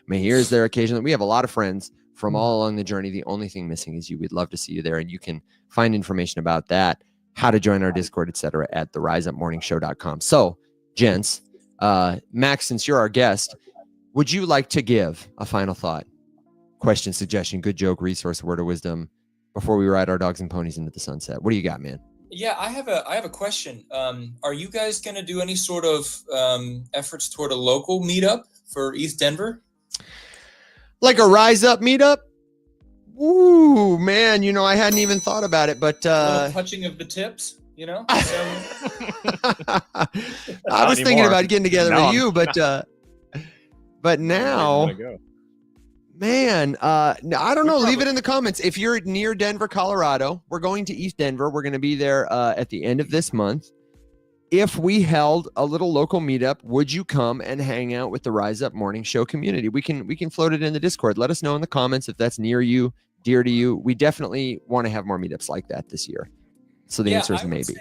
Speaker 1: Mahir is there occasionally. We have a lot of friends from all along the journey. The only thing missing is you. We'd love to see you there, and you can find information about that, how to join our Discord, etc., at theriseupmorningshow.com. So, gents, Max, since you're our guest, would you like to give a final thought, question, suggestion, good joke, resource, word of wisdom before we ride our dogs and ponies into the sunset? What do you got, man?
Speaker 5: Yeah, I have a question. Are you guys going to do any sort of efforts toward a local meetup for East Denver?
Speaker 1: Like a Rise Up meetup? Ooh, man, I hadn't even thought about it, but
Speaker 5: touching of the tips,
Speaker 1: I was thinking about getting together with you, but now, man, I don't know. Leave it in the comments. If you're near Denver, Colorado, we're going to East Denver. We're going to be there at the end of this month. If we held a little local meetup, would you come and hang out with the Rise Up Morning Show community? We can float it in the Discord. Let us know in the comments if that's near you, dear to you. We definitely want to have more meetups like that this year. So the answer is maybe.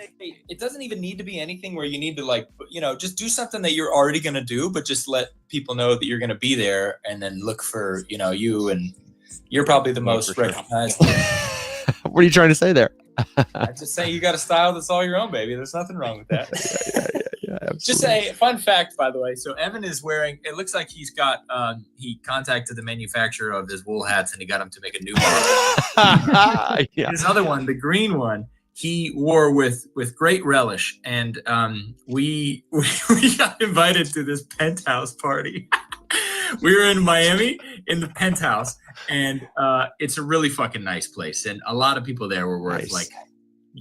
Speaker 5: It doesn't even need to be anything where you need to just do something that you're already going to do, but just let people know that you're going to be there, and then look for, you, and you're probably the most recognized.
Speaker 1: What are you trying to say there?
Speaker 5: I just say you got a style that's all your own, baby. There's nothing wrong with that.
Speaker 1: Yeah,
Speaker 5: just say, fun fact, by the way. So Evan is wearing, it looks like he's got, he contacted the manufacturer of his wool hats and he got him to make a new one. Yeah. His other one, the green one, he wore with great relish, and we got invited to this penthouse party. We were in Miami in the penthouse, and it's a really fucking nice place, and a lot of people there were worth like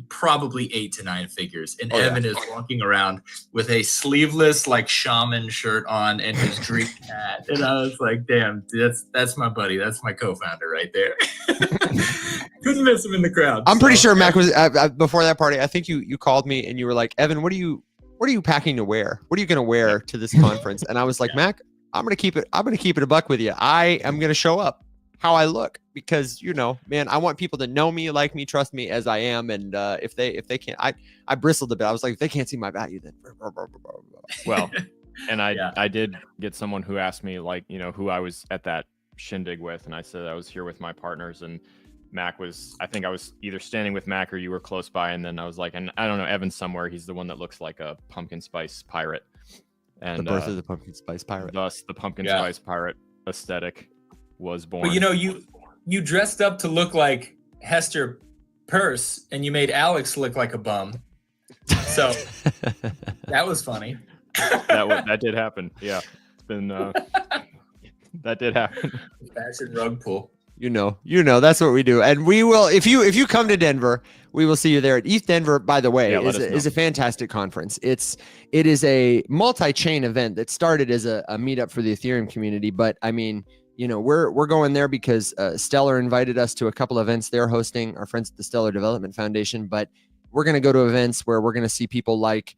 Speaker 5: probably 8 to 9 figures. And Evan is walking around with a sleeveless like shaman shirt on and his dream hat, and I was like, damn, that's my buddy, that's my co-founder right there. Couldn't miss him in the crowd.
Speaker 1: I'm pretty sure Mac was before that party. I think you called me and you were like, Evan, what are you packing to wear? What are you going to wear to this conference? And I was like, Mac, I'm going to keep it a buck with you. I am going to show up how I look, because man, I want people to know me, like me, trust me as I am. And if they can't, I bristled a bit. I was like, if they can't see my value, then
Speaker 2: well, and I did get someone who asked me who I was at that shindig with, and I said I was here with my partners, and Mac was, I think I was either standing with Mac or you were close by, and then I was like, and I don't know, Evan's somewhere. He's the one that looks like a pumpkin spice pirate. And
Speaker 1: The birth of the pumpkin spice pirate.
Speaker 2: thus the pumpkin
Speaker 4: Yeah.
Speaker 2: spice pirate aesthetic was born.
Speaker 5: But you know, you dressed up to look like Hester Peirce, and you made Alex look like a bum. So that was funny.
Speaker 2: that did happen. Yeah, it's been that did happen.
Speaker 5: Fashion rug pull.
Speaker 1: You know, that's what we do. And we will, if you come to Denver, we will see you there at ETH Denver, by the way.
Speaker 2: Yeah, let us
Speaker 1: is
Speaker 2: know.
Speaker 1: a fantastic conference. It is a multi-chain event that started as a meetup for the Ethereum community. But I mean, you know, we're going there because Stellar invited us to a couple events they're hosting, our friends at the Stellar Development Foundation. But we're going to go to events where we're going to see people like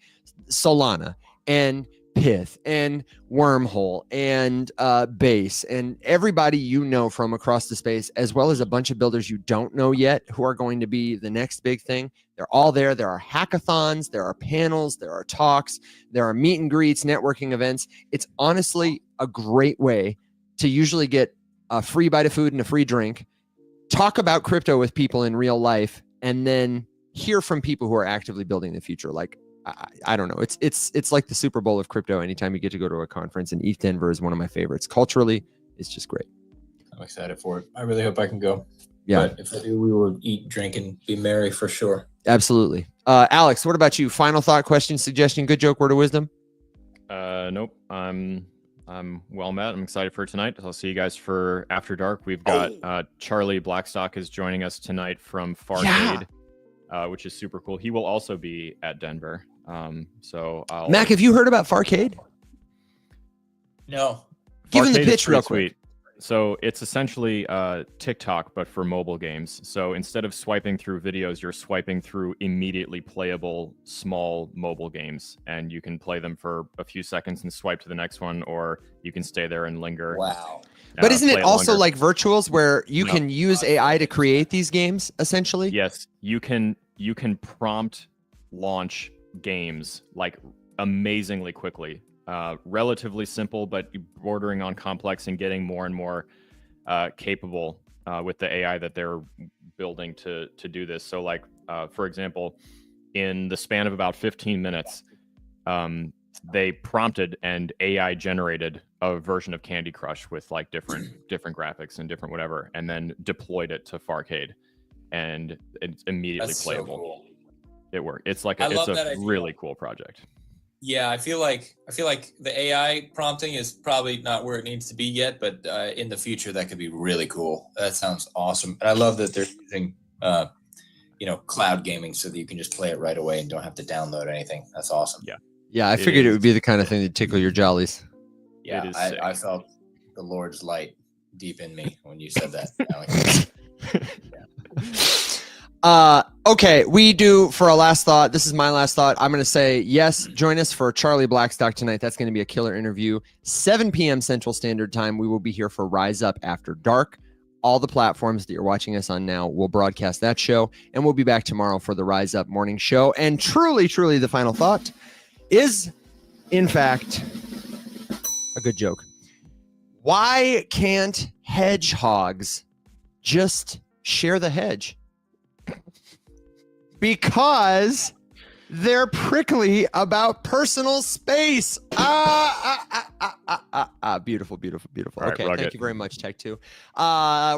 Speaker 1: Solana and Pyth and Wormhole and Base and everybody you know from across the space, as well as a bunch of builders you don't know yet who are going to be the next big thing. They're all there. There are hackathons, there are panels, there are talks, there are meet and greets, networking events. It's honestly a great way to usually get a free bite of food and a free drink, talk about crypto with people in real life, and then hear from people who are actively building the future. Like, I don't know. It's like the Super Bowl of crypto anytime you get to go to a conference, and ETH Denver is one of my favorites. Culturally, it's just great.
Speaker 4: I'm excited for it. I really hope I can go.
Speaker 1: Yeah,
Speaker 4: But if I do, we will eat, drink, and be merry for sure.
Speaker 1: absolutely. Alex, what about you? Final thought, question, suggestion, good joke, word of wisdom?
Speaker 2: Nope. I'm well met. I'm excited for tonight. I'll see you guys for After Dark. We've got Charlie Blackstock is joining us tonight from Farcade, which is super cool. He will also be at Denver. So I'll
Speaker 1: Mac, have you heard about Farcade?
Speaker 4: No.
Speaker 1: Give him the
Speaker 2: Farcade is
Speaker 1: pitch real
Speaker 2: pretty
Speaker 1: quick.
Speaker 2: sweet. So it's essentially TikTok, but for mobile games. So instead of swiping through videos, you're swiping through immediately playable small mobile games, and you can play them for a few seconds and swipe to the next one, or you can stay there and linger.
Speaker 4: Wow.
Speaker 1: But isn't
Speaker 2: play
Speaker 1: it also
Speaker 2: longer.
Speaker 1: like virtuals where you
Speaker 2: No.
Speaker 1: can use AI to create these games essentially?
Speaker 2: Yes, you can prompt launch games like amazingly quickly. Relatively simple, but bordering on complex and getting more and more capable with the AI that they're building to do this. So like, for example, in the span of about 15 minutes, they prompted and AI generated a version of Candy Crush with like different graphics and different whatever, and then deployed it to Farcade, and it's immediately
Speaker 4: That's so
Speaker 2: playable.
Speaker 4: cool.
Speaker 2: It worked. It's like
Speaker 5: I
Speaker 2: it's
Speaker 5: love
Speaker 2: a
Speaker 5: that idea.
Speaker 2: really cool project.
Speaker 5: Yeah, I feel like the AI prompting is probably not where it needs to be yet, but in the future that could be really cool.
Speaker 4: That sounds awesome. And I love that they're using, cloud gaming so that you can just play it right away and don't have to download anything. That's awesome.
Speaker 2: Yeah.
Speaker 1: Yeah, I
Speaker 2: It
Speaker 1: figured it
Speaker 2: is.
Speaker 1: would be the kind of thing that tickle your jollies.
Speaker 4: Yeah,
Speaker 2: It is sick.
Speaker 4: I felt the Lord's light deep in me when you said that, Alex.
Speaker 1: Okay, we do for a last thought. This is my last thought. I'm going to say yes. Join us for Charlie Blackstock tonight. That's going to be a killer interview. 7 p.m. Central Standard Time. We will be here for Rise Up After Dark. All the platforms that you're watching us on now will broadcast that show, and we'll be back tomorrow for the Rise Up Morning Show. And truly, truly, the final thought is, in fact, a good joke. Why can't hedgehogs just share the hedge? Because they're prickly about personal space. Beautiful, beautiful, beautiful.
Speaker 2: All right,
Speaker 1: Okay,
Speaker 2: rugged.
Speaker 1: thank you very much, Tech 2.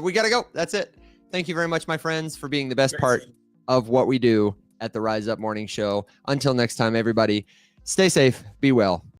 Speaker 1: We got to go. That's it. Thank you very much, my friends, for being the best part of what we do at the Rise Up Morning Show. Until next time, everybody, stay safe, be well.